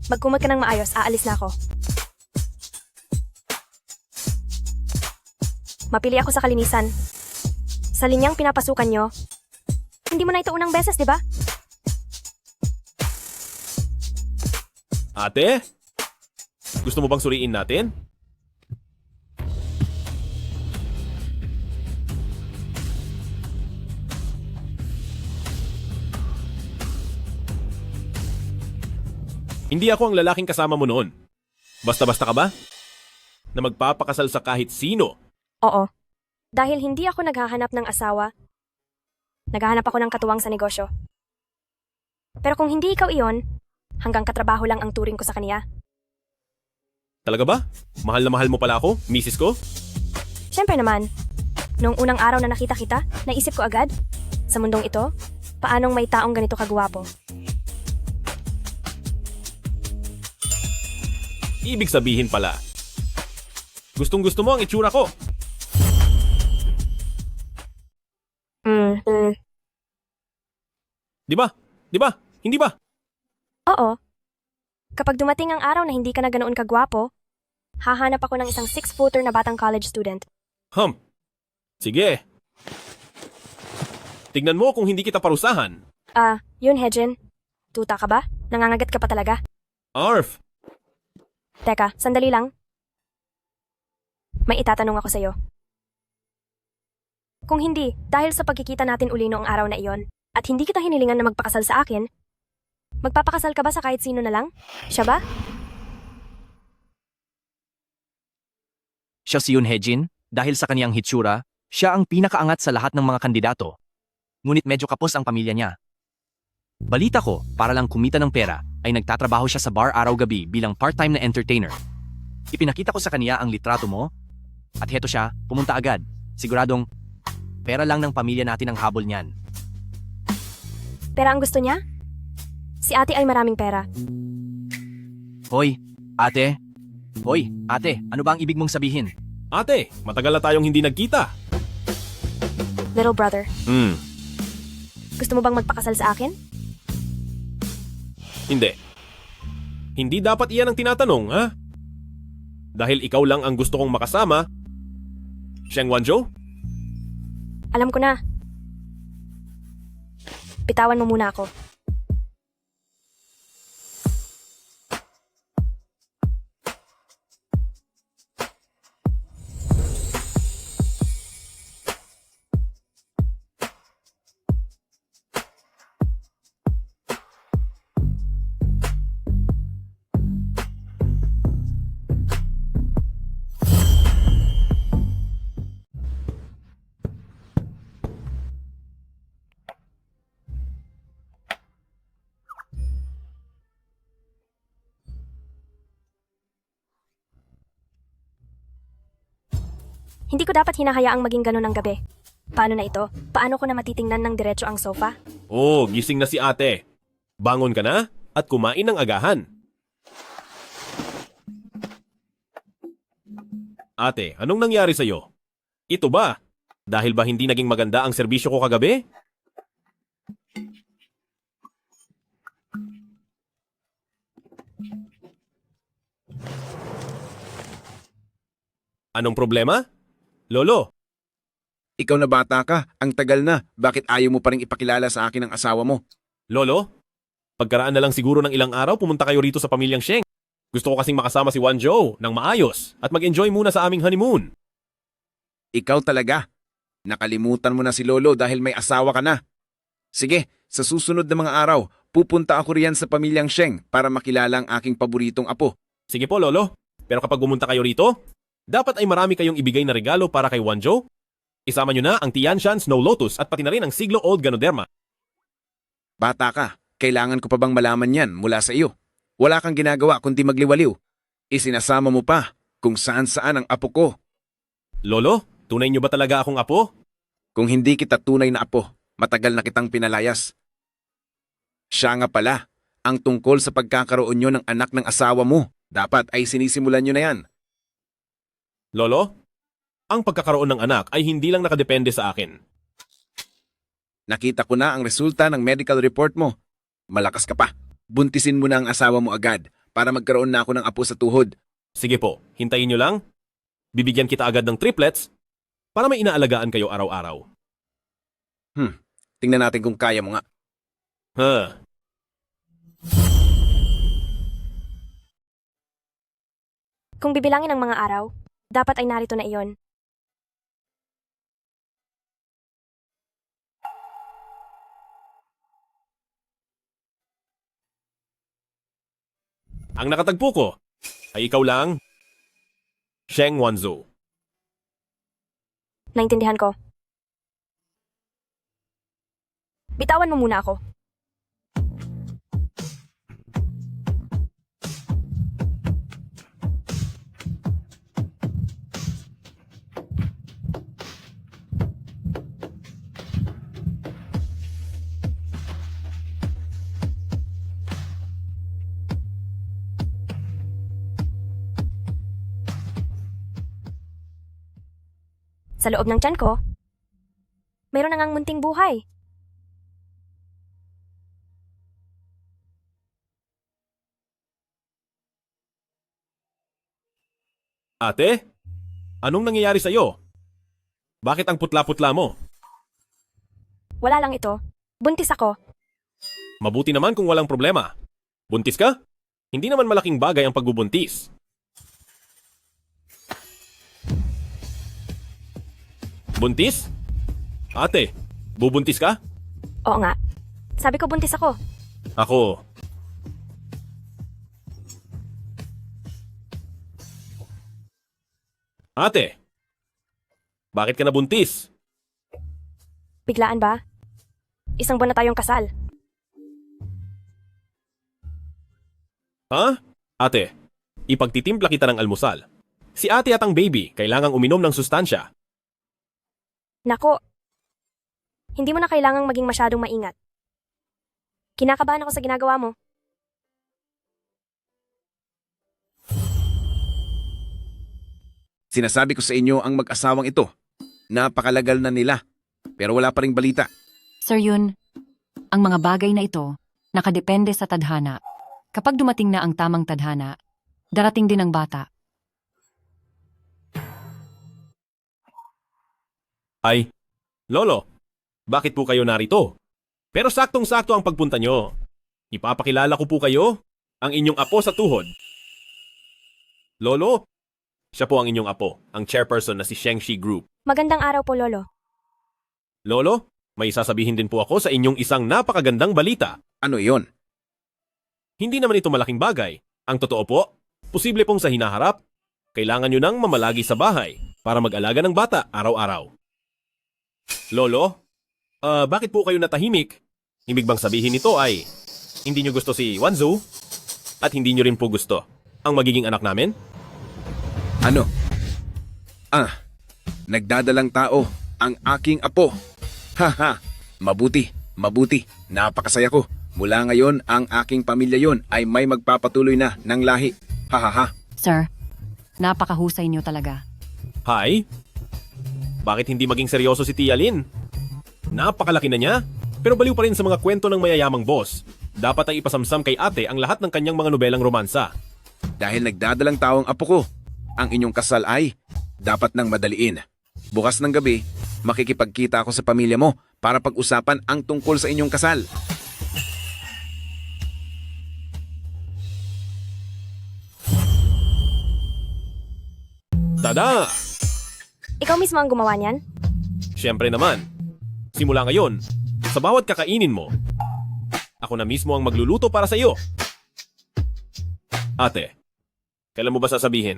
Speaker 1: Magkumot ka ng maayos, aalis na ako. Mapili ako sa kalinisan. Sa linyang pinapasukan nyo, hindi mo na ito unang beses, di ba?
Speaker 2: ate? Gusto mo bang suriin natin? Hindi ako ang lalaking kasama mo noon. Basta-basta ka ba? Na magpapakasal sa kahit sino?
Speaker 1: Oo. Dahil hindi ako naghahanap ng asawa, naghahanap ako ng katuwang sa negosyo. Pero kung hindi ikaw iyon, hanggang katrabaho lang ang turing ko sa kaniya.
Speaker 2: Talaga ba? Mahal na mahal mo pala ako, misis ko?
Speaker 1: Siyempre naman. Noong unang araw na nakita kita, naisip ko agad, sa mundong ito, paanong may taong ganito kagwapo?
Speaker 2: Ibig sabihin pala, gustong-gusto mo ang itsura ko. Di ba? Di ba? Hindi ba?
Speaker 1: Oo. Kapag dumating ang araw na hindi ka na ganoon kagwapo, hahanap ako ng isang 6-footer na batang college student.
Speaker 2: Sige. Tignan mo kung hindi kita parusahan.
Speaker 1: Yun, Hejin. Tuta ka ba? Nangangagat ka pa talaga?
Speaker 2: Arf!
Speaker 1: Teka, sandali lang. May itatanong ako sa'yo. Kung hindi, dahil sa pagkikita natin uli noong araw na iyon, at hindi kita hinilingan na magpakasal sa akin, magpapakasal ka ba sa kahit sino na lang? Siya ba?
Speaker 6: Siya si Yoon Hejin, dahil sa kaniyang hitsura, siya ang pinakaangat sa lahat ng mga kandidato. Ngunit medyo kapos ang pamilya niya. Balita ko, para lang kumita ng pera, ay nagtatrabaho siya sa bar araw-gabi bilang part-time na entertainer. Ipinakita ko sa kaniya ang litrato mo, at heto siya, pumunta agad. Siguradong, pera lang ng pamilya natin ang habol niyan.
Speaker 1: Pera ang gusto niya? Si ate ay maraming pera.
Speaker 6: Hoy, ate. Hoy, ate, ano ba ang ibig mong sabihin?
Speaker 2: Ate, matagal na tayong hindi nagkita.
Speaker 1: Little brother, gusto mo bang magpakasal sa akin?
Speaker 2: Hindi. Hindi dapat iyan ang tinatanong, ha? Dahil ikaw lang ang gusto kong makasama. Sheng Wanzhou?
Speaker 1: Alam ko na. Bitawan mo muna ako. Hindi ko dapat hinahayaang maging ganun ang gabi. Paano na ito? Paano ko na matitingnan ng diretso ang sofa?
Speaker 2: Gising na si ate. Bangon ka na at kumain ng agahan. Ate, anong nangyari sa'yo? Ito ba? Dahil ba hindi naging maganda ang serbisyo ko kagabi? Anong problema? Lolo,
Speaker 4: Ikaw na bata ka, ang tagal na. Bakit ayaw mo pa rin ipakilala sa akin ang asawa mo?
Speaker 2: Lolo, pagkaraan na lang siguro ng ilang araw pumunta kayo rito sa pamilyang Sheng. Gusto ko kasing makasama si Wanzhou ng maayos at mag-enjoy muna sa aming honeymoon.
Speaker 4: Ikaw talaga. Nakalimutan mo na si Lolo dahil may asawa ka na. Sige, sa susunod na mga araw, pupunta ako riyan sa pamilyang Sheng para makilala ang aking paboritong apo.
Speaker 2: Sige po, Lolo. Pero kapag pumunta kayo rito, dapat ay marami kayong ibigay na regalo para kay Wanzhou. Isama nyo na ang Tianshan Snow Lotus at pati na rin ang Siglo-Old Ganoderma.
Speaker 4: Bata ka, kailangan ko pa bang malaman yan mula sa iyo? Wala kang ginagawa kundi magliwaliw. Isinasama mo pa kung saan-saan ang apo ko.
Speaker 2: Lolo, tunay nyo ba talaga akong apo?
Speaker 4: Kung hindi kita tunay na apo, matagal na kitang pinalayas. Siya nga pala, ang tungkol sa pagkakaroon nyo ng anak ng asawa mo, dapat ay sinisimulan nyo na yan.
Speaker 2: Lolo, ang pagkakaroon ng anak ay hindi lang nakadepende sa akin.
Speaker 4: Nakita ko na ang resulta ng medical report mo. Malakas ka pa. Buntisin mo na ang asawa mo agad para magkaroon na ako ng apo sa tuhod.
Speaker 2: Sige po, hintayin nyo lang. Bibigyan kita agad ng triplets para may inaalagaan kayo araw-araw.
Speaker 4: Tingnan natin kung kaya mo nga.
Speaker 1: Kung bibilangin ang mga araw, dapat ay narito na iyon.
Speaker 2: Ang nakatagpo ko ay ikaw lang, Sheng Wanzhou.
Speaker 1: Naintindihan ko. Bitawan mo muna ako. Sa loob ng tiyan ko, mayroon na ngang munting buhay.
Speaker 2: Ate, anong nangyayari sa'yo? Bakit ang putla-putla mo?
Speaker 1: Wala lang ito. Buntis ako.
Speaker 2: Mabuti naman kung walang problema. Buntis ka? Hindi naman malaking bagay ang pagbubuntis. Buntis? Ate, bubuntis ka?
Speaker 1: Oo nga. Sabi ko buntis ako.
Speaker 2: Ako. Ate, bakit ka nabuntis?
Speaker 1: Biglaan ba? Isang buwan na tayong kasal.
Speaker 2: Ha? Ate, ipagtitimpla kita ng almusal. Si ate at ang baby kailangang uminom ng sustansya.
Speaker 1: Nako, hindi mo na kailangang maging masyadong maingat. Kinakabahan ako sa ginagawa mo.
Speaker 4: Sinasabi ko sa inyo ang mag-asawang ito. Napakalagal na nila. Pero wala pa ring balita.
Speaker 8: Sir Yun, ang mga bagay na ito nakadepende sa tadhana. Kapag dumating na ang tamang tadhana, darating din ang bata.
Speaker 2: Ay, Lolo, bakit po kayo narito? Pero saktong-sakto ang pagpunta nyo. Ipapakilala ko po kayo, ang inyong apo sa tuhod. Lolo, siya po ang inyong apo, ang chairperson na si Shengshi Group.
Speaker 1: Magandang araw po, Lolo.
Speaker 2: Lolo, may sasabihin din po ako sa inyong isang napakagandang balita.
Speaker 4: Ano iyon?
Speaker 2: Hindi naman ito malaking bagay. Ang totoo po, posible pong sa hinaharap, kailangan nyo nang mamalagi sa bahay para mag-alaga ng bata araw-araw. Lolo, bakit po kayo natahimik? Ibig bang sabihin nito ay hindi nyo gusto si Wanzu at hindi nyo rin po gusto ang magiging anak namin?
Speaker 4: Ano? Nagdadalang tao ang aking apo. Haha, mabuti, mabuti. Napakasaya ko. Mula ngayon, ang aking pamilya yon ay may magpapatuloy na ng lahi. Hahaha.
Speaker 8: Sir, napakahusay niyo talaga.
Speaker 2: Hi? Bakit hindi maging seryoso si Tia Lin? Napakalaki na niya, pero baliw pa rin sa mga kwento ng mayayamang boss. Dapat ay ipasamsam kay ate ang lahat ng kanyang mga nobelang romansa.
Speaker 4: Dahil nagdadalang tao ang apo ko, ang inyong kasal ay dapat nang madaliin. Bukas ng gabi, makikipagkita ako sa pamilya mo para pag-usapan ang tungkol sa inyong kasal.
Speaker 2: Tada!
Speaker 1: Ikaw mismo ang gumawa niyan?
Speaker 2: Siyempre naman. Simula ngayon, sa bawat kakainin mo, ako na mismo ang magluluto para sa iyo. Ate, kailan mo ba sasabihin?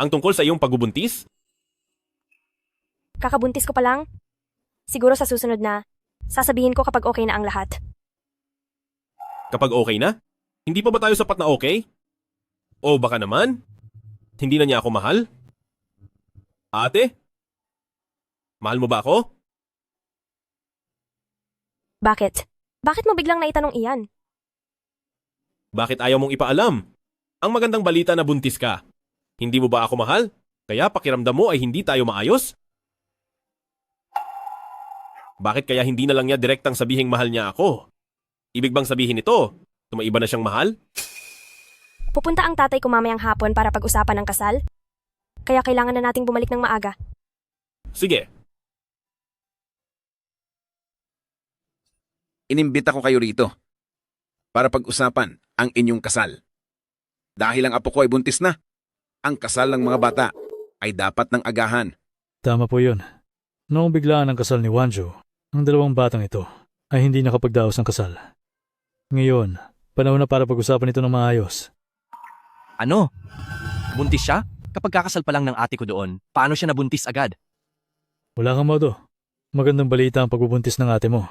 Speaker 2: Ang tungkol sa iyong pagbubuntis?
Speaker 1: Kakabuntis ko pa lang? Siguro sa susunod na, sasabihin ko kapag okay na ang lahat.
Speaker 2: Kapag okay na? Hindi pa ba tayo sapat na okay? O baka naman, hindi na niya ako mahal? Ate? Mahal mo ba ako?
Speaker 1: Bakit? Bakit mo biglang naitanong iyan?
Speaker 2: Bakit ayaw mong ipaalam? Ang magandang balita na buntis ka. Hindi mo ba ako mahal? Kaya pakiramdam mo ay hindi tayo maayos? Bakit kaya hindi na lang niya direktang sabihing mahal niya ako? Ibig bang sabihin ito, tumaiba na siyang mahal?
Speaker 1: Pupunta ang tatay ko mamayang hapon para pag-usapan ng kasal? Kaya kailangan na nating bumalik ng maaga.
Speaker 2: Sige.
Speaker 4: Inimbita ko kayo rito para pag-usapan ang inyong kasal. Dahil ang apo ko ay buntis na, ang kasal ng mga bata ay dapat ng agahan.
Speaker 10: Tama po yun. Noong biglaan ang kasal ni Wanjo, ang dalawang batang ito ay hindi nakapagdaos ng kasal. Ngayon, panahon na para pag-usapan ito ng maayos.
Speaker 6: Ano? Buntis siya? Kapag kakasal pa lang ng ate ko doon, paano siya nabuntis agad?
Speaker 10: Wala kang modo. Magandang balita ang pagbubuntis ng ate mo.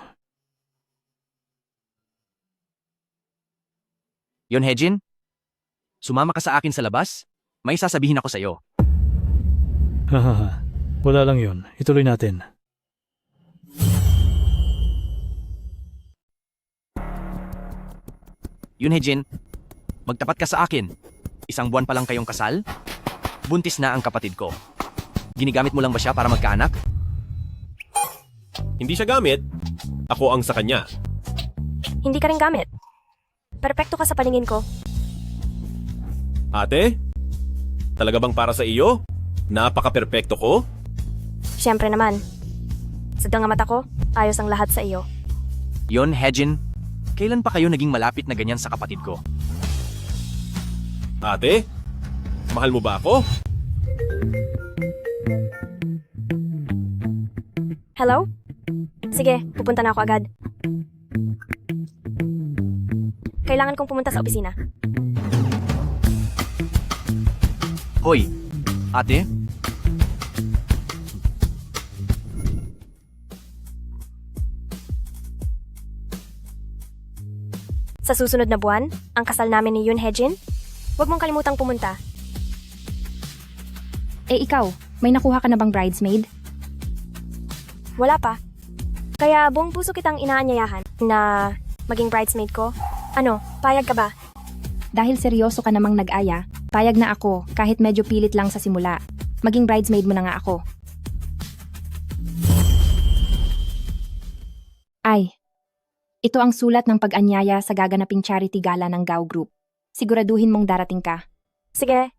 Speaker 6: Yon Hejin? Sumama ka sa akin sa labas? May sasabihin ako sa'yo.
Speaker 10: Hahaha. Wala lang yun. Ituloy natin.
Speaker 6: Yun Hejin, magtapat ka sa akin. Isang buwan pa lang kayong kasal? Buntis na ang kapatid ko. Ginigamit mo lang ba siya para magkaanak?
Speaker 2: Hindi siya gamit. Ako ang sa kanya.
Speaker 1: Hindi ka rin gamit. Perpekto ka sa paningin ko.
Speaker 2: Ate? Talaga bang para sa iyo? Napaka-perpekto ko?
Speaker 1: Siyempre naman. Sa danga mata ko, ayos ang lahat sa iyo.
Speaker 6: Yon, Hejin. Kailan pa kayo naging malapit na ganyan sa kapatid ko?
Speaker 2: Ate? Mahal mo ba ako?
Speaker 1: Hello? Sige, pupunta na ako agad. Kailangan kong pumunta sa opisina.
Speaker 6: Hoy, ate?
Speaker 1: Sa susunod na buwan, ang kasal namin ni Yoon Hejin, huwag mong kalimutang pumunta.
Speaker 11: Eh ikaw, may nakuha ka na bang bridesmaid?
Speaker 1: Wala pa. Kaya buong puso kitang inaanyayahan na maging bridesmaid ko. Ano, payag ka ba?
Speaker 11: Dahil seryoso ka namang nag-aya, payag na ako kahit medyo pilit lang sa simula. Maging bridesmaid mo na nga ako. Ay, ito ang sulat ng pag-anyaya sa gaganaping charity gala ng Gao Group. Siguraduhin mong darating ka.
Speaker 1: Sige,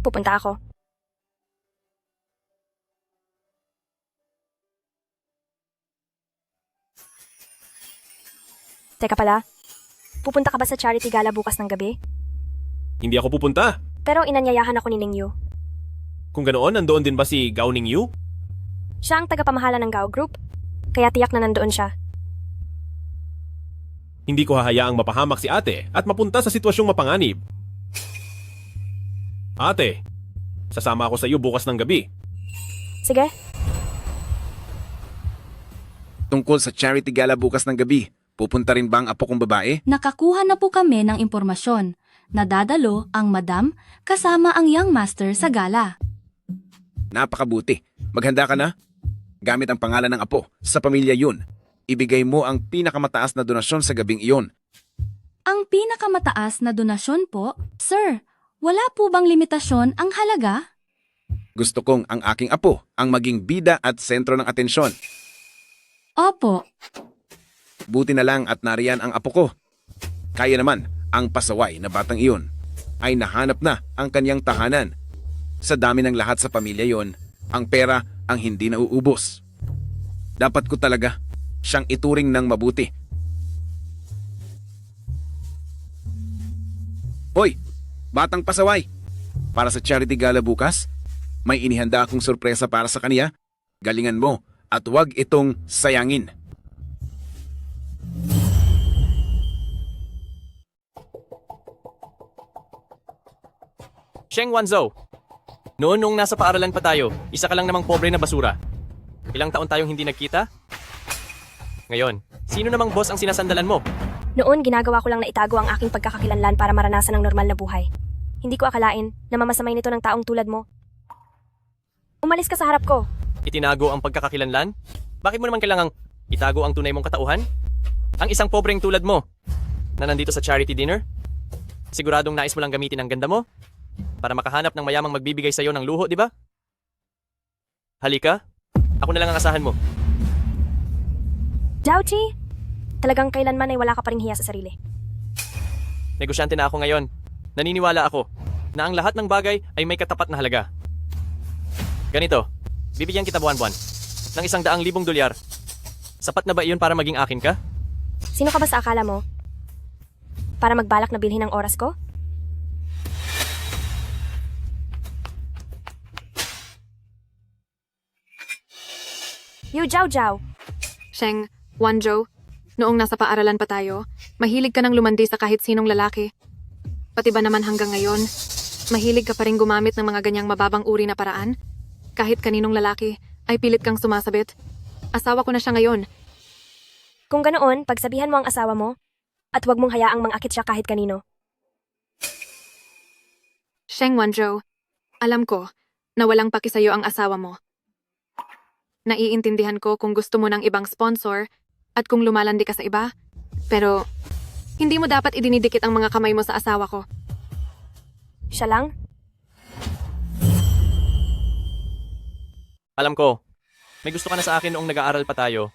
Speaker 1: pupunta ako. Teka pala, pupunta ka ba sa charity gala bukas ng gabi?
Speaker 2: Hindi ako pupunta.
Speaker 1: Pero inanyayahan ako ni Ningyu.
Speaker 2: Kung ganoon, nandoon din ba si Gao Ningyu?
Speaker 1: Siya ang tagapamahala ng Gao Group, kaya tiyak na nandoon siya.
Speaker 2: Hindi ko hahayaang mapahamak si ate at mapunta sa sitwasyong mapanganib. Ate, sasama ako sa iyo bukas ng gabi.
Speaker 1: Sige.
Speaker 4: Tungkol sa charity gala bukas ng gabi, pupunta rin ba ang apo kong babae?
Speaker 18: Nakakuha na po kami ng impormasyon. Nadadalo ang madam kasama ang young master sa gala.
Speaker 4: Napakabuti. Maghanda ka na? Gamit ang pangalan ng apo sa pamilya yun. Ibigay mo ang pinakamataas na donasyon sa gabing iyon.
Speaker 18: Ang pinakamataas na donasyon po? Sir, wala po bang limitasyon ang halaga?
Speaker 4: Gusto kong ang aking apo ang maging bida at sentro ng atensyon.
Speaker 18: Opo.
Speaker 4: Buti na lang at nariyan ang apo ko. Kaya naman, ang pasaway na batang iyon ay nahanap na ang kanyang tahanan. Sa dami ng lahat sa pamilya yon, ang pera ang hindi nauubos. Dapat ko talaga siyang ituring ng mabuti. Hoy, batang pasaway! Para sa charity gala bukas, may inihanda akong sorpresa para sa kaniya. Galingan mo at huwag itong sayangin.
Speaker 6: Sheng Wanzhou, noon nung nasa paaralan pa tayo, isa ka lang namang pobre na basura. Ilang taon tayong hindi nagkita? Ngayon, sino namang boss ang sinasandalan mo?
Speaker 1: Noon, ginagawa ko lang na itago ang aking pagkakakilanlan para maranasan ang normal na buhay. Hindi ko akalain na mamasamay nito ng taong tulad mo. Umalis ka sa harap ko.
Speaker 6: Itinago ang pagkakakilanlan? Bakit mo naman kailangang itago ang tunay mong katauhan? Ang isang pobreng tulad mo na nandito sa charity dinner? Siguradong nais mo lang gamitin ang ganda mo para makahanap ng mayamang magbibigay sa'yo ng luho, di ba? Halika, ako na lang ang asahan mo.
Speaker 1: Jiaoqi, talagang kailanman ay wala ka pa ring hiya sa sarili.
Speaker 6: Negosyante na ako ngayon. Naniniwala ako na ang lahat ng bagay ay may katapat na halaga. Ganito, bibigyan kita buwan-buwan ng $100,000. Sapat na ba iyon para maging akin ka?
Speaker 1: Sino ka ba sa akala mo? Para magbalak na bilhin ang oras ko? Yu Jiao Jiao.
Speaker 3: Sheng, Wanzhou, noong nasa paaralan pa tayo, mahilig ka nang lumandi sa kahit sinong lalaki. Pati ba naman hanggang ngayon, mahilig ka pa rin gumamit ng mga ganyang mababang uri na paraan? Kahit kaninong lalaki, ay pilit kang sumasabit. Asawa ko na siya ngayon.
Speaker 1: Kung ganoon, pagsabihan mo ang asawa mo, at huwag mong hayaang mangakit siya kahit kanino.
Speaker 3: Sheng Wanzhou, alam ko na walang paki sa'yo ang asawa mo. Naiintindihan ko kung gusto mo ng ibang sponsor at kung lumalandi ka sa iba, pero hindi mo dapat idinidikit ang mga kamay mo sa asawa ko.
Speaker 1: Siya lang?
Speaker 20: Alam ko, may gusto ka na sa akin noong nag-aaral pa tayo.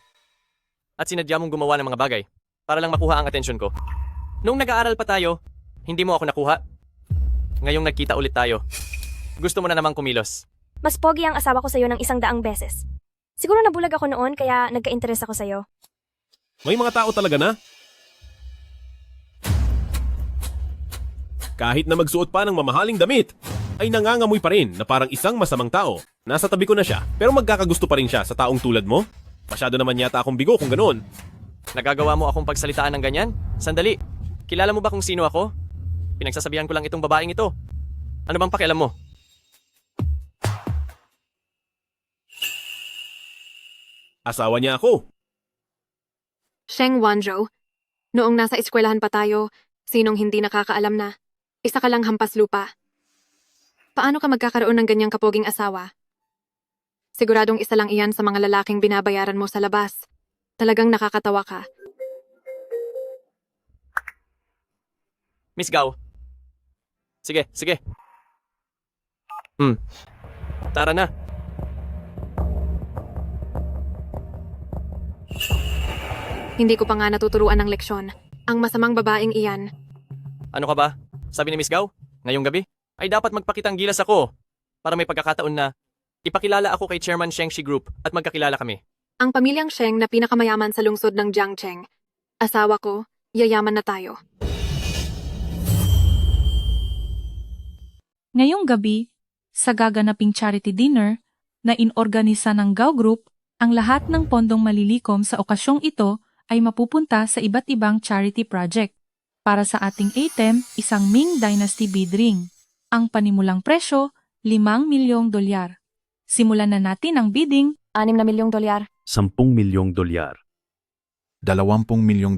Speaker 20: At sinadya mong gumawa ng mga bagay para lang makuha ang atensyon ko. Noong nag-aaral pa tayo, hindi mo ako nakuha. Ngayong nagkita ulit tayo. Gusto mo na namang kumilos.
Speaker 1: Mas pogi ang asawa ko sa'yo ng 100 beses. Siguro nabulag ako noon kaya nagka-interest ako sa'yo.
Speaker 2: May mga tao talaga na. Kahit na magsuot pa ng mamahaling damit, ay nangangamoy pa rin na parang isang masamang tao. Nasa tabi ko na siya, pero magkakagusto pa rin siya sa taong tulad mo? Masyado naman yata akong bigo kung ganoon.
Speaker 20: Nagagawa mo akong pagsalitaan ng ganyan? Sandali, kilala mo ba kung sino ako? Pinagsasabihan ko lang itong babaeng ito. Ano bang pakialam mo?
Speaker 2: Asawa niya ako.
Speaker 3: Sheng Wanzhou, noong nasa eskwelahan pa tayo, sinong hindi nakakaalam na isa ka lang hampas lupa. Paano ka magkakaroon ng ganyang kapoging asawa? Siguradong isa lang iyan sa mga lalaking binabayaran mo sa labas. Talagang nakakatawa ka.
Speaker 20: Miss Gao. Sige, sige. Tara na.
Speaker 3: Hindi ko pa nga natuturuan ng leksyon. Ang masamang babaeng iyan.
Speaker 20: Ano ka ba? Sabi ni Miss Gao, ngayong gabi ay dapat magpakitang gilas ako para may pagkakataon na ipakilala ako kay Chairman Sheng Shi Group at magkakilala kami.
Speaker 3: Ang pamilyang Sheng na pinakamayaman sa lungsod ng Jiangcheng. Asawa ko, yayaman na tayo.
Speaker 14: Ngayong gabi, sa gaganaping charity dinner na inorganisa ng Gao Group, ang lahat ng pondong malilikom sa okasyong ito ay mapupunta sa iba't ibang charity project. Para sa ating item, isang Ming Dynasty bead ring. Ang panimulang presyo, $5 milyong. Simulan na natin ang bidding.
Speaker 1: $6 milyong.
Speaker 22: $10 milyong. $20 milyong.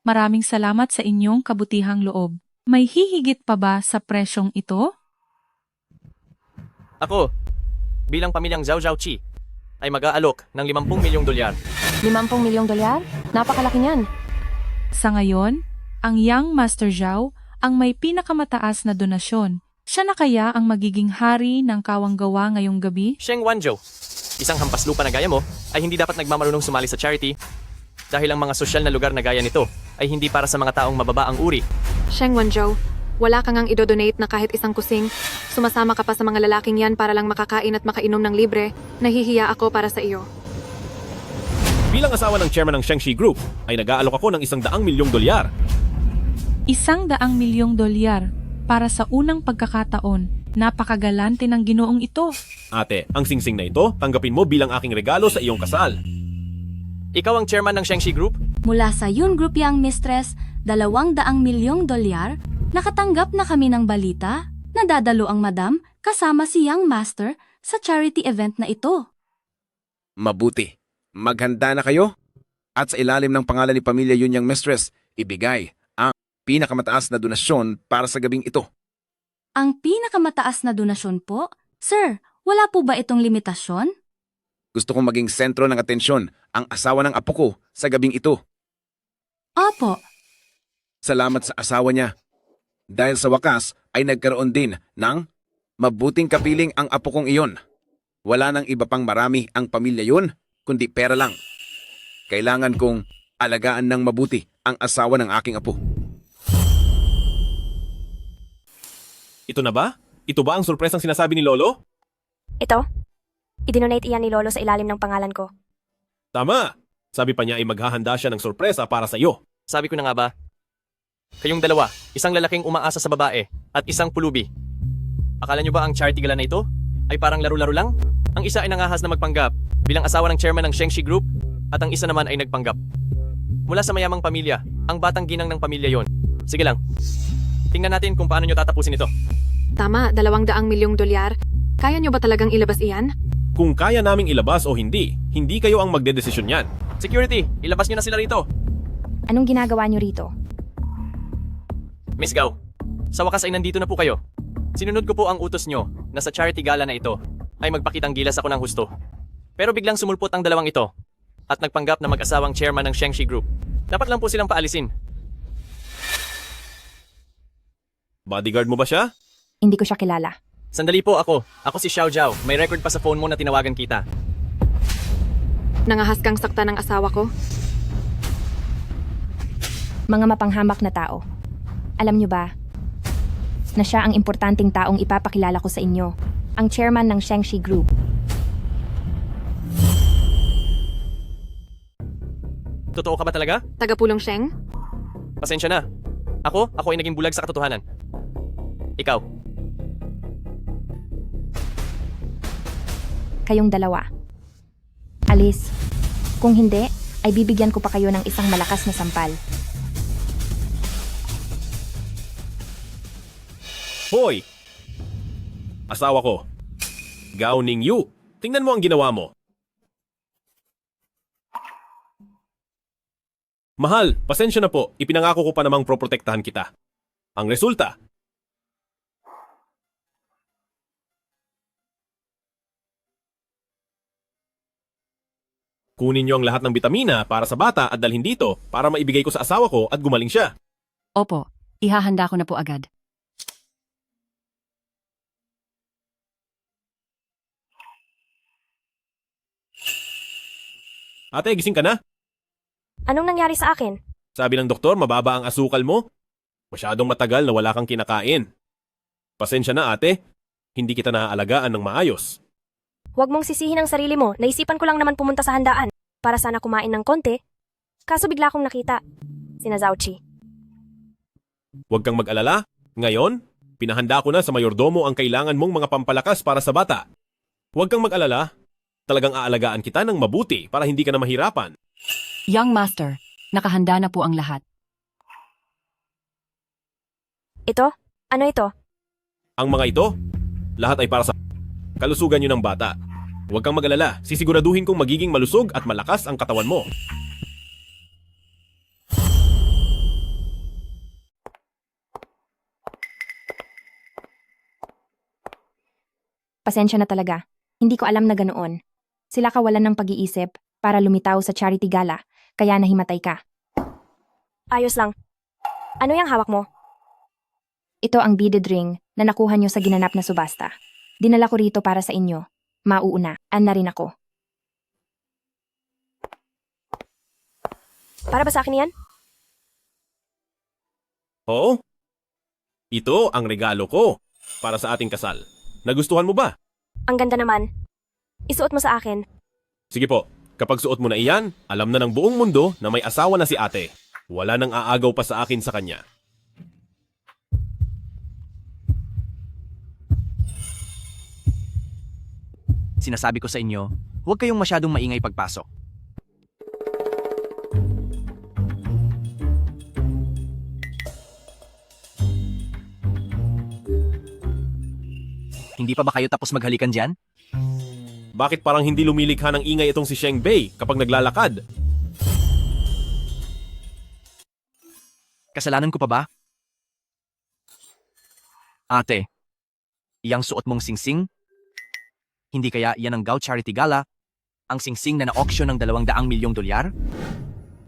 Speaker 14: Maraming salamat sa inyong kabutihang loob. May hihigit pa ba sa presyong ito?
Speaker 20: Ako, bilang pamilyang Zhao Zhao Chi, ay mag-aalok ng $50 milyong.
Speaker 1: $50 milyong? Napakalaki niyan.
Speaker 14: Sa ngayon, ang Young Master Zhao ang may pinakamataas na donasyon. Siya na kaya ang magiging hari ng kawanggawa ngayong gabi?
Speaker 20: Sheng Wanzhou, isang hampas lupa na gaya mo ay hindi dapat nagmamarunong sumali sa charity dahil ang mga sosyal na lugar na gaya nito ay hindi para sa mga taong mababa ang uri.
Speaker 3: Sheng Wanzhou, wala kang ang idodonate na kahit isang kusing. Sumasama ka pa sa mga lalaking yan para lang makakain at makainom ng libre. Nahihiya ako para sa iyo.
Speaker 2: Bilang asawa ng chairman ng Sheng Shi Group, ay nag-aalok ako ng $100 milyong.
Speaker 14: $100 milyong para sa unang pagkakataon. Napakagalante ng ginoong ito.
Speaker 2: Ate, ang singsing na ito, tanggapin mo bilang aking regalo sa iyong kasal.
Speaker 20: Ikaw ang chairman ng Sheng Shi Group?
Speaker 18: Mula sa Yun Group Young Mistress, $200 milyong, nakatanggap na kami ng balita na dadalo ang madam kasama si Young Master sa charity event na ito.
Speaker 4: Mabuti. Maghanda na kayo? At sa ilalim ng pangalan ni Pamilya Yun Young Mistress, ibigay ang pinakamataas na donasyon para sa gabing ito.
Speaker 18: Ang pinakamataas na donasyon po? Sir, wala po ba itong limitasyon?
Speaker 4: Gusto kong maging sentro ng atensyon ang asawa ng apo ko sa gabing ito.
Speaker 18: Opo.
Speaker 4: Salamat sa asawa niya. Dahil sa wakas ay nagkaroon din ng mabuting kapiling ang apo kong iyon. Wala nang iba pang marami ang pamilya yun, kundi pera lang. Kailangan kong alagaan ng mabuti ang asawa ng aking apo.
Speaker 2: Ito na ba? Ito ba ang sorpresang sinasabi ni Lolo?
Speaker 1: Ito? Idinonate iyan ni Lolo sa ilalim ng pangalan ko.
Speaker 2: Tama! Sabi pa niya ay maghahanda siya ng sorpresa para sa iyo.
Speaker 20: Sabi ko na nga ba? Kayong dalawa, isang lalaking umaasa sa babae at isang pulubi. Akala nyo ba ang charity gala na ito ay parang laro-laro lang? Ang isa ay nangahas na magpanggap bilang asawa ng chairman ng Sheng Shi Group at ang isa naman ay nagpanggap. Mula sa mayamang pamilya, ang batang ginang ng pamilya yon. Sige lang, tingnan natin kung paano nyo tatapusin ito.
Speaker 3: Tama, $200 milyong. Kaya nyo ba talagang ilabas iyan?
Speaker 2: Kung kaya naming ilabas o hindi, hindi kayo ang magdedesisyon yan.
Speaker 20: Security, ilabas nyo na sila rito.
Speaker 11: Anong ginagawa nyo rito?
Speaker 20: Miss Gao, sa wakas ay nandito na po kayo. Sinunod ko po ang utos nyo na sa charity gala na ito ay magpakitang gilas ako ng husto. Pero biglang sumulpot ang dalawang ito at nagpanggap na mag-asawang chairman ng Sheng Shi Group. Dapat lang po silang paalisin.
Speaker 2: Bodyguard mo ba siya?
Speaker 11: Hindi ko siya kilala.
Speaker 20: Sandali po ako. Ako si Xiao Jiao. May record pa sa phone mo na tinawagan kita.
Speaker 3: Nangahas kang sakta ng asawa ko?
Speaker 11: Mga mapanghamak na tao. Alam nyo ba na siya ang importanteng taong ipapakilala ko sa inyo, ang chairman ng Shengxi Group.
Speaker 20: Totoo ka ba talaga?
Speaker 3: Tagapulong Sheng?
Speaker 20: Pasensya na. Ako ay naging bulag sa katotohanan. Ikaw.
Speaker 11: Kayong dalawa. Alis. Kung hindi, ay bibigyan ko pa kayo ng isang malakas na sampal.
Speaker 2: Hoy! Asawa ko. Gao Ning Yu, tingnan mo ang ginawa mo. Mahal, pasensya na po. Ipinangako ko pa namang proprotektahan kita. Ang resulta, kunin niyo ang lahat ng bitamina para sa bata at dalhin dito para maibigay ko sa asawa ko at gumaling siya.
Speaker 8: Opo, ihahanda ko na po agad.
Speaker 2: Ate, gising ka na?
Speaker 1: Anong nangyari sa akin?
Speaker 2: Sabi ng doktor, mababa ang asukal mo. Masyadong matagal na wala kang kinakain. Pasensya na ate, hindi kita naaalagaan ng maayos.
Speaker 1: Huwag mong sisihin ang sarili mo. Naisipan ko lang naman pumunta sa handaan para sana kumain ng konti. Kaso bigla akong nakita. Sina Zauchi.
Speaker 2: Huwag kang mag-alala. Ngayon, pinahanda ko na sa mayordomo ang kailangan mong mga pampalakas para sa bata. Huwag kang mag-alala. Talagang aalagaan kita ng mabuti para hindi ka na mahirapan.
Speaker 8: Young Master, nakahanda na po ang lahat.
Speaker 1: Ito? Ano ito?
Speaker 2: Ang mga ito, lahat ay para sa kalusugan niyo ng bata. Huwag kang mag-alala. Sisiguraduhin kong magiging malusog at malakas ang katawan mo.
Speaker 11: Pasensya na talaga. Hindi ko alam na ganoon. Sila kawalan ng pag-iisip para lumitaw sa charity gala, kaya nahimatay ka.
Speaker 1: Ayos lang. Ano yung hawak mo?
Speaker 11: Ito ang beaded ring na nakuha nyo sa ginanap na subasta. Dinala ko rito para sa inyo. Mauuna, na rin ako.
Speaker 1: Para ba sa akin yan?
Speaker 2: Oo. Ito ang regalo ko para sa ating kasal. Nagustuhan mo ba?
Speaker 1: Ang ganda naman. Isuot mo sa akin.
Speaker 2: Sige po, kapag suot mo na iyan, alam na ng buong mundo na may asawa na si ate. Wala nang aagaw pa sa akin sa kanya.
Speaker 6: Sinasabi ko sa inyo, huwag kayong masyadong maingay pagpasok. Hindi pa ba kayo tapos maghalikan dyan?
Speaker 2: Bakit parang hindi lumilikha ng ingay itong si Sheng Bei kapag naglalakad?
Speaker 6: Kasalanan ko pa ba? Ate, iyang suot mong singsing? Hindi kaya iyan ang Gao Charity Gala? Ang singsing na na-auction ng $200 milyong?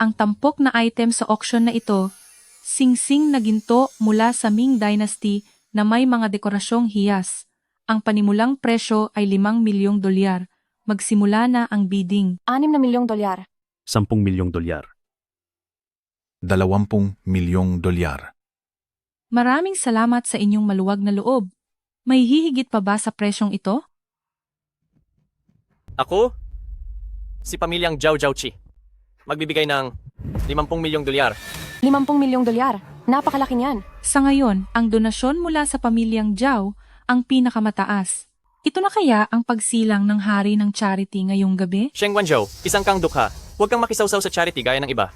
Speaker 14: Ang tampok na item sa auction na ito, singsing na ginto mula sa Ming Dynasty na may mga dekorasyong hiyas. Ang panimulang presyo ay $5 milyong. Magsimula na ang bidding.
Speaker 1: $6 milyong.
Speaker 22: $10 milyong. $20 milyong.
Speaker 14: Maraming salamat sa inyong maluwag na loob. May hihigit pa ba sa presyong ito?
Speaker 20: Ako? Si pamilyang Jiao Jiaoqi. Magbibigay ng $50 milyong.
Speaker 1: $50 milyong. Napakalaki niyan.
Speaker 14: Sa ngayon, ang donasyon mula sa pamilyang Jiao ang pinakamataas. Ito na kaya ang pagsilang ng hari ng charity ngayong gabi?
Speaker 20: Sheng Wanzhou, isang kang dukha. Huwag kang makisawsaw sa charity gaya ng iba.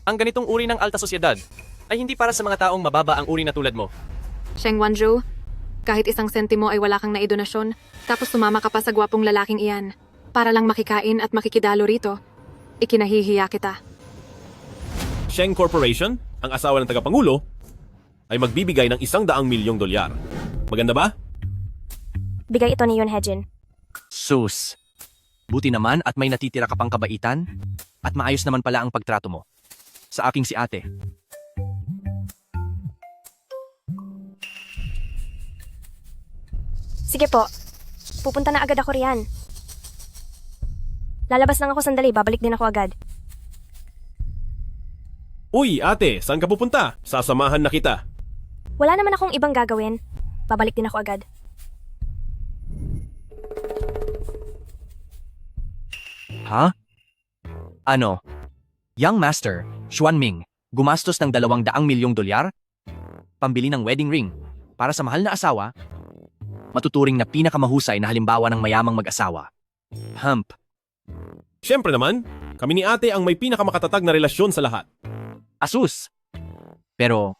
Speaker 20: Ang ganitong uri ng alta sosyedad ay hindi para sa mga taong mababa ang uri na tulad mo.
Speaker 3: Sheng Wanzhou, kahit isang sentimo ay wala kang naidonasyon, tapos sumama ka pa sa gwapong lalaking iyan para lang makikain at makikidalo rito. Ikinahihiya kita.
Speaker 2: Sheng Corporation, ang asawa ng tagapangulo, ay magbibigay ng $100 milyong. Maganda ba?
Speaker 1: Bigay ito ni Yoon Hejin.
Speaker 6: Sus. Buti naman at may natitira ka pang kabaitan at maayos naman pala ang pagtrato mo. Sa aking si ate.
Speaker 1: Sige po. Pupunta na agad ako riyan. Lalabas lang ako sandali, babalik din ako agad.
Speaker 2: Uy, ate, saan ka pupunta? Sasamahan na kita.
Speaker 1: Wala naman akong ibang gagawin. Babalik din ako agad.
Speaker 6: Ha? Ano? Young Master, Xuanming, gumastos ng $200 milyong pambili ng wedding ring para sa mahal na asawa, matuturing na pinakamahusay na halimbawa ng mayamang mag-asawa. Hump.
Speaker 2: Siyempre naman, kami ni ate ang may pinakamakatatak na relasyon sa lahat.
Speaker 6: Asus! Pero,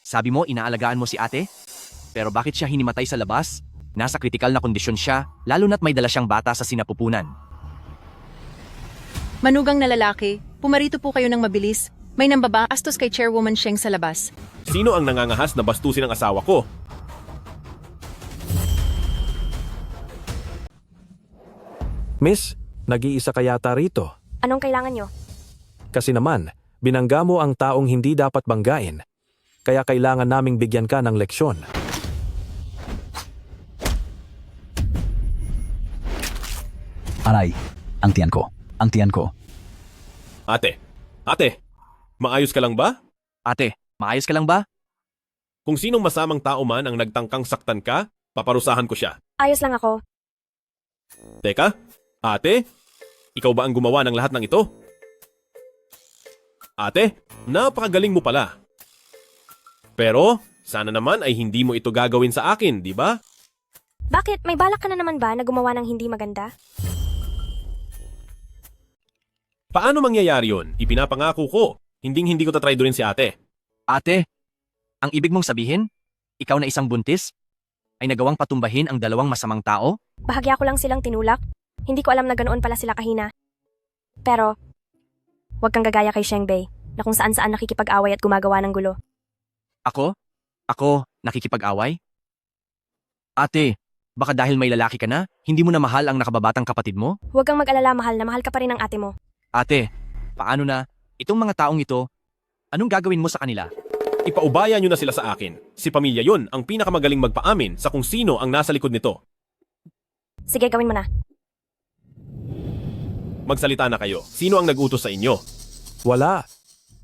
Speaker 6: sabi mo inaalagaan mo si ate? Pero bakit siya hinimatay sa labas? Nasa kritikal na kondisyon siya, lalo na't may dala siyang bata sa sinapupunan.
Speaker 12: Manugang na lalaki, pumarito po kayo ng mabilis. May nambaba astos kay Chairwoman Sheng sa labas.
Speaker 2: Sino ang nangangahas na bastusin ang asawa ko?
Speaker 13: Miss, nag-iisa ka yata rito.
Speaker 1: Anong kailangan nyo?
Speaker 13: Kasi naman, binangga mo ang taong hindi dapat banggain. Kaya kailangan naming bigyan ka ng leksyon.
Speaker 17: Aray, ang tiyan ko. Ang tiyan ko.
Speaker 2: Ate, maayos ka lang ba?
Speaker 6: Ate, maayos ka lang ba?
Speaker 2: Kung sinong masamang tao man ang nagtangkang saktan ka, paparusahan ko siya.
Speaker 1: Ayos lang ako.
Speaker 2: Teka, ate, ikaw ba ang gumawa ng lahat ng ito? Ate, napakagaling mo pala. Pero, sana naman ay hindi mo ito gagawin sa akin, di ba?
Speaker 1: Bakit? May balak ka na naman ba na gumawa ng hindi maganda?
Speaker 2: Paano mangyayari yun? Ipinapangako ko. Hindi ko tatraydorin si ate.
Speaker 6: Ate, ang ibig mong sabihin, ikaw na isang buntis, ay nagawang patumbahin ang dalawang masamang tao?
Speaker 1: Bahagya ko lang silang tinulak. Hindi ko alam na ganoon pala sila kahina. Pero, huwag kang gagaya kay Sheng Bei, na kung saan-saan nakikipag-away at gumagawa ng gulo.
Speaker 6: Ako? Ako, nakikipag-away? Ate, baka dahil may lalaki ka na, hindi mo na mahal ang nakababatang kapatid mo?
Speaker 1: Huwag kang mag-alala, mahal na mahal ka pa rin ng ate mo.
Speaker 6: Ate, paano na, itong mga taong ito, anong gagawin mo sa kanila?
Speaker 2: Ipaubaya nyo na sila sa akin. Si pamilya yon ang pinakamagaling magpaamin sa kung sino ang nasa likod nito.
Speaker 1: Sige, gawin mo na.
Speaker 2: Magsalita na kayo. Sino ang nag-utos sa inyo?
Speaker 13: Wala.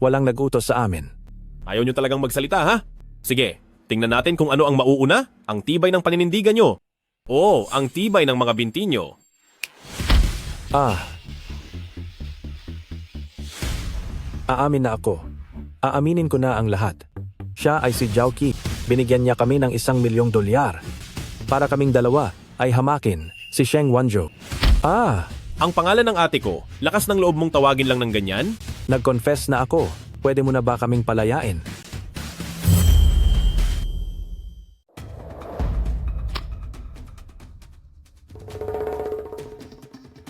Speaker 13: Walang nag-utos sa amin.
Speaker 2: Ayaw nyo talagang magsalita, ha? Sige, tingnan natin kung ano ang mauuna, ang tibay ng paninindigan nyo. Oo, ang tibay ng mga binti nyo.
Speaker 13: Aamin na ako. Aaminin ko na ang lahat. Siya ay si Zhao Qi. Binigyan niya kami ng $1 milyong. Para kaming dalawa ay hamakin si Sheng Wanzhou.
Speaker 2: Ang pangalan ng ate ko, lakas ng loob mong tawagin lang ng ganyan?
Speaker 13: Nag-confess na ako. Pwede mo na ba kaming palayain?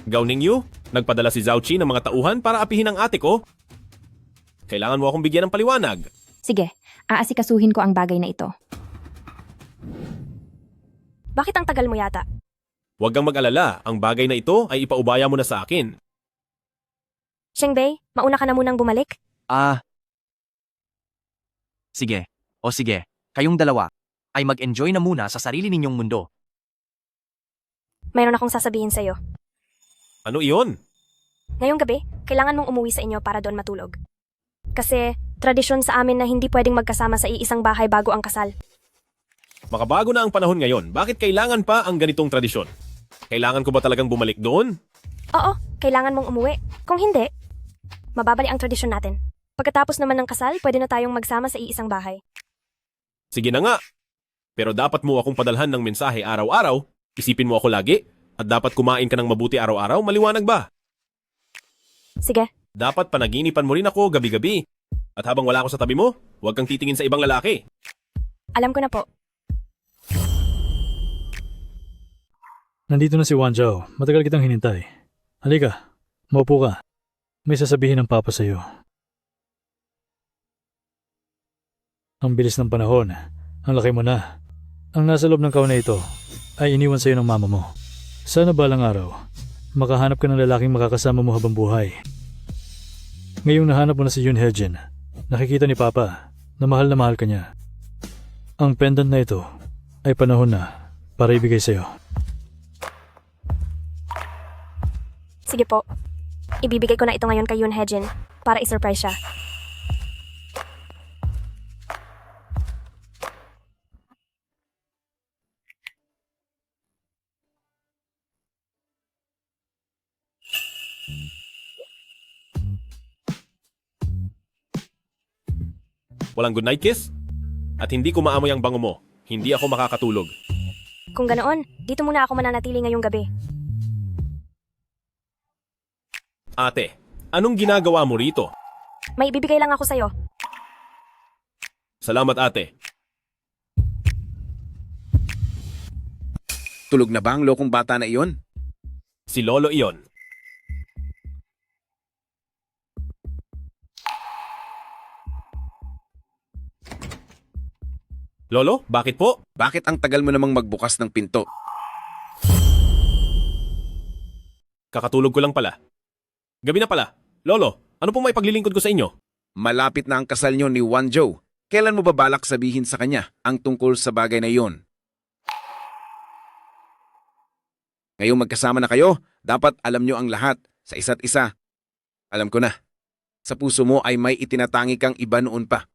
Speaker 2: Gao Ningyu, nagpadala si Zhao Qi ng mga tauhan para apihin ang ate ko. Kailangan mo akong bigyan ng paliwanag.
Speaker 11: Sige, aasikasuhin ko ang bagay na ito.
Speaker 1: Bakit ang tagal mo yata?
Speaker 2: Huwag kang mag-alala, ang bagay na ito ay ipaubaya mo na sa akin.
Speaker 1: Sheng Bei, mauna ka na munang bumalik?
Speaker 6: Sige. O sige, kayong dalawa ay mag-enjoy na muna sa sarili ninyong mundo.
Speaker 1: Mayroon akong sasabihin sa'yo.
Speaker 2: Ano iyon?
Speaker 1: Ngayong gabi, kailangan mong umuwi sa inyo para doon matulog. Kasi, tradisyon sa amin na hindi pwedeng magkasama sa iisang bahay bago ang kasal.
Speaker 2: Makabago na ang panahon ngayon, bakit kailangan pa ang ganitong tradisyon? Kailangan ko ba talagang bumalik doon?
Speaker 1: Oo, kailangan mong umuwi. Kung hindi, mababali ang tradisyon natin. Pagkatapos naman ng kasal, pwede na tayong magsama sa iisang bahay.
Speaker 2: Sige na nga. Pero dapat mo akong padalhan ng mensahe araw-araw, isipin mo ako lagi, at dapat kumain ka ng mabuti araw-araw, maliwanag ba?
Speaker 1: Sige.
Speaker 2: Dapat panaginipan mo rin ako gabi-gabi. At habang wala ako sa tabi mo, huwag kang titingin sa ibang lalaki.
Speaker 1: Alam ko na po.
Speaker 10: Nandito na si Wanzhou. Matagal kitang hinintay. Halika, maupo ka. May sasabihin ng papa sa'yo. Ang bilis ng panahon. Ang laki mo na. Ang nasa loob ng kawan na ito ay iniwan sa'yo ng mama mo. Sana balang araw, makahanap ka ng lalaking makakasama mo habang buhay. Ngayong nahanap mo na si Yoon Hye-jin, nakikita ni Papa na mahal ka niya. Ang pendant na ito ay panahon na para ibigay sa'yo.
Speaker 1: Sige po. Ibibigay ko na ito ngayon kay Yoon Hejin para isurprise siya.
Speaker 2: Walang good night kiss? At hindi ko maamoy ang bango mo. Hindi ako makakatulog.
Speaker 1: Kung ganoon, dito muna ako mananatili ngayong gabi.
Speaker 2: Ate, anong ginagawa mo rito?
Speaker 1: May ibibigay lang ako sa'yo.
Speaker 2: Salamat ate.
Speaker 4: Tulog na ba ang lokong bata na iyon?
Speaker 2: Si Lolo iyon. Lolo, bakit po?
Speaker 4: Bakit ang tagal mo namang magbukas ng pinto?
Speaker 2: Kakatulog ko lang pala. Gabi na pala. Lolo, ano pong may paglilingkod ko sa inyo?
Speaker 4: Malapit na ang kasal niyo ni Wanjo. Kailan mo ba balak sabihin sa kanya ang tungkol sa bagay na iyon? Ngayong magkasama na kayo, dapat alam niyo ang lahat sa isa't isa. Alam ko na, sa puso mo ay may itinatangi kang iba noon pa.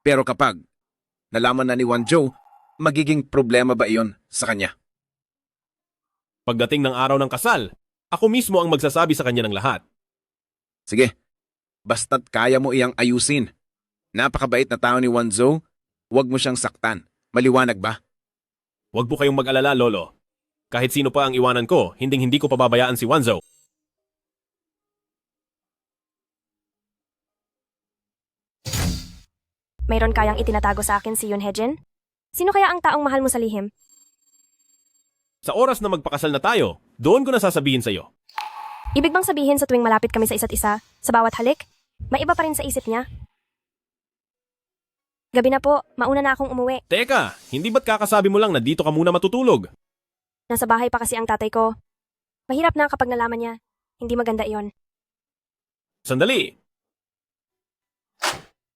Speaker 4: Pero kapag nalaman na ni Wanjo, magiging problema ba iyon sa kanya?
Speaker 2: Pagdating ng araw ng kasal, ako mismo ang magsasabi sa kanya ng lahat.
Speaker 4: Sige, basta't kaya mo iyang ayusin. Napakabait na tao ni Wanjo, huwag mo siyang saktan. Maliwanag ba?
Speaker 2: Huwag po kayong mag-alala, Lolo. Kahit sino pa ang iwanan ko, hinding-hindi ko pababayaan si Wanjo.
Speaker 1: Mayroon kayang itinatago sa akin si Yoon Hejin? Sino kaya ang taong mahal mo sa lihim?
Speaker 2: Sa oras na magpakasal na tayo, doon ko na sasabihin sa iyo.
Speaker 1: Ibig bang sabihin sa tuwing malapit kami sa isa't isa, sa bawat halik, may iba pa rin sa isip niya? Gabi na po, mauna na akong umuwi.
Speaker 2: Teka, hindi ba't kakasabi mo lang na dito ka muna matutulog?
Speaker 1: Nasa bahay pa kasi ang tatay ko. Mahirap na kapag nalaman niya. Hindi maganda iyon.
Speaker 2: Sandali!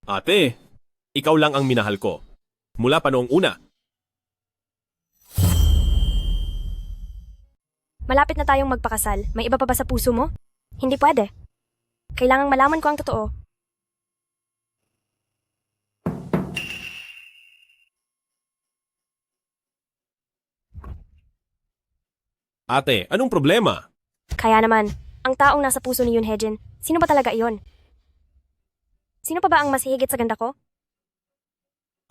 Speaker 2: Ate, ikaw lang ang minahal ko. Mula pa noong una.
Speaker 1: Malapit na tayong magpakasal. May iba pa ba sa puso mo? Hindi pwede. Kailangang malaman ko ang totoo.
Speaker 2: Ate, anong problema?
Speaker 1: Kaya naman, ang taong nasa puso ni Yoon Hejin, sino ba talaga iyon? Sino pa ba ang mas higit sa ganda ko?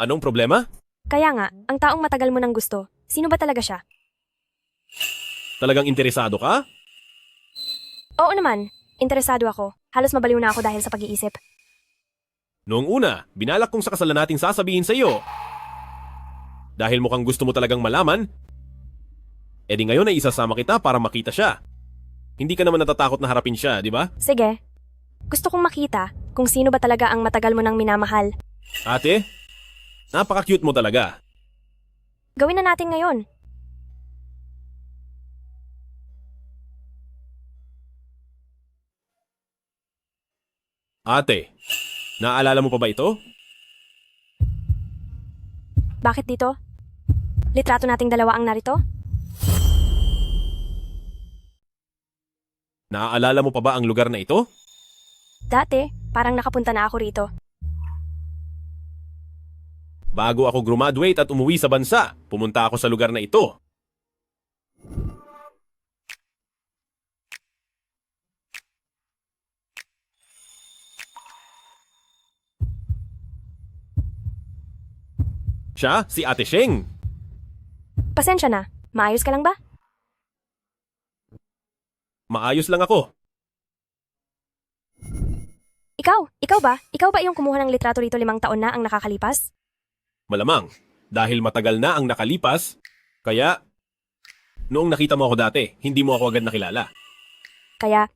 Speaker 2: Anong problema?
Speaker 1: Kaya nga, ang taong matagal mo nang gusto, sino ba talaga siya?
Speaker 2: Talagang interesado ka?
Speaker 1: Oo naman, interesado ako. Halos mabaliw na ako dahil sa pag-iisip.
Speaker 2: Noong una, binalak kong sa kasalan nating sasabihin sa iyo. Dahil mukhang gusto mo talagang malaman, edi ngayon ay isasama kita para makita siya. Hindi ka naman natatakot na harapin siya, di ba?
Speaker 1: Sige. Gusto kong makita kung sino ba talaga ang matagal mo nang minamahal.
Speaker 2: Ate, napaka-cute mo talaga.
Speaker 1: Gawin na natin ngayon.
Speaker 2: Ate, naaalala mo pa ba ito?
Speaker 1: Bakit dito? Litrato nating dalawa ang narito?
Speaker 2: Naaalala mo pa ba ang lugar na ito?
Speaker 1: Dati, parang nakapunta na ako rito.
Speaker 2: Bago ako graduate at umuwi sa bansa, pumunta ako sa lugar na ito. Siya, si Ate Sheng.
Speaker 1: Pasensya na, maayos ka lang ba?
Speaker 2: Maayos lang ako.
Speaker 1: Ikaw ba? Ikaw ba yung kumuha ng litrato rito 5 taon na ang nakakalipas?
Speaker 2: Malamang, dahil matagal na ang nakalipas, kaya noong nakita mo ako dati, hindi mo ako agad nakilala.
Speaker 1: Kaya,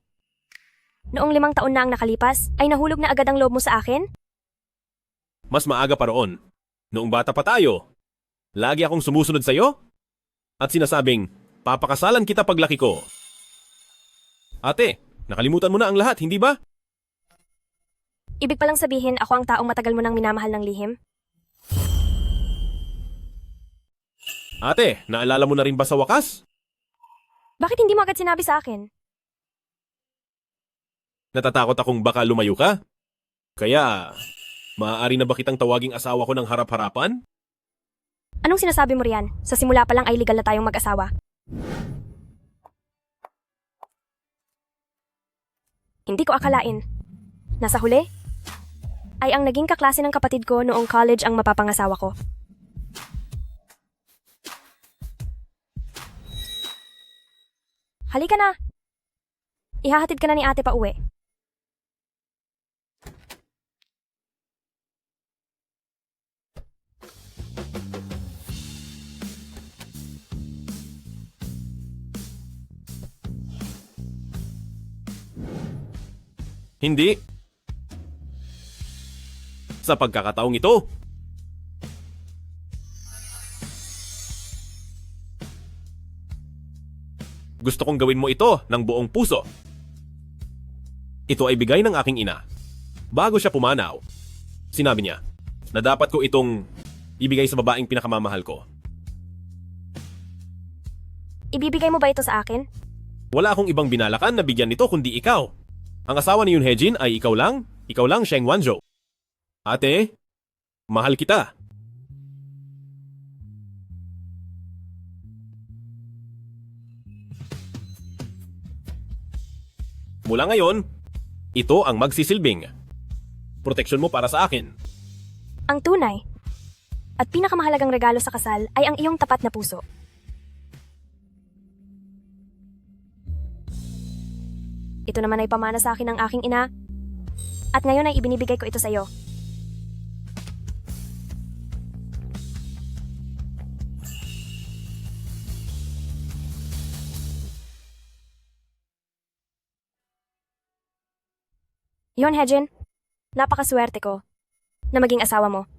Speaker 1: noong 5 taon na ang nakalipas, ay nahulog na agad ang loob mo sa akin?
Speaker 2: Mas maaga pa roon. Noong bata pa tayo, lagi akong sumusunod sa'yo at sinasabing, papakasalan kita paglaki ko. Ate, nakalimutan mo na ang lahat, hindi ba?
Speaker 1: Ibig palang sabihin ako ang taong matagal mo nang minamahal ng lihim?
Speaker 2: Ate, naalala mo na rin ba sa wakas?
Speaker 1: Bakit hindi mo agad sinabi sa akin?
Speaker 2: Natatakot akong baka lumayo ka? Kaya, maaari na ba kitang tawaging asawa ko ng harap-harapan?
Speaker 1: Anong sinasabi mo riyan? Sa simula pa lang ay legal na tayong mag-asawa. Hindi ko akalain. Nasa huli, ay ang naging kaklase ng kapatid ko noong college ang mapapangasawa ko. Halika na! Ihahatid ka na ni ate pa uwi.
Speaker 2: Hindi. Sa pagkakataong ito, gusto kong gawin mo ito ng buong puso. Ito ay bigay ng aking ina. Bago siya pumanaw, sinabi niya na dapat ko itong ibigay sa babaeng pinakamamahal ko.
Speaker 1: Ibibigay mo ba ito sa akin?
Speaker 2: Wala akong ibang binalakan na bigyan nito kundi ikaw. Ang asawa ni Yoon Hejin ay ikaw lang Sheng Wanzhou. Ate, mahal kita. Mula ngayon, ito ang magsisilbing proteksyon mo para sa akin.
Speaker 1: Ang tunay at pinakamahalagang regalo sa kasal ay ang iyong tapat na puso. Ito naman ay pamana sa akin ng aking ina at ngayon ay ibinibigay ko ito sa iyo. Yoon Hejin, napakaswerte ko na maging asawa mo.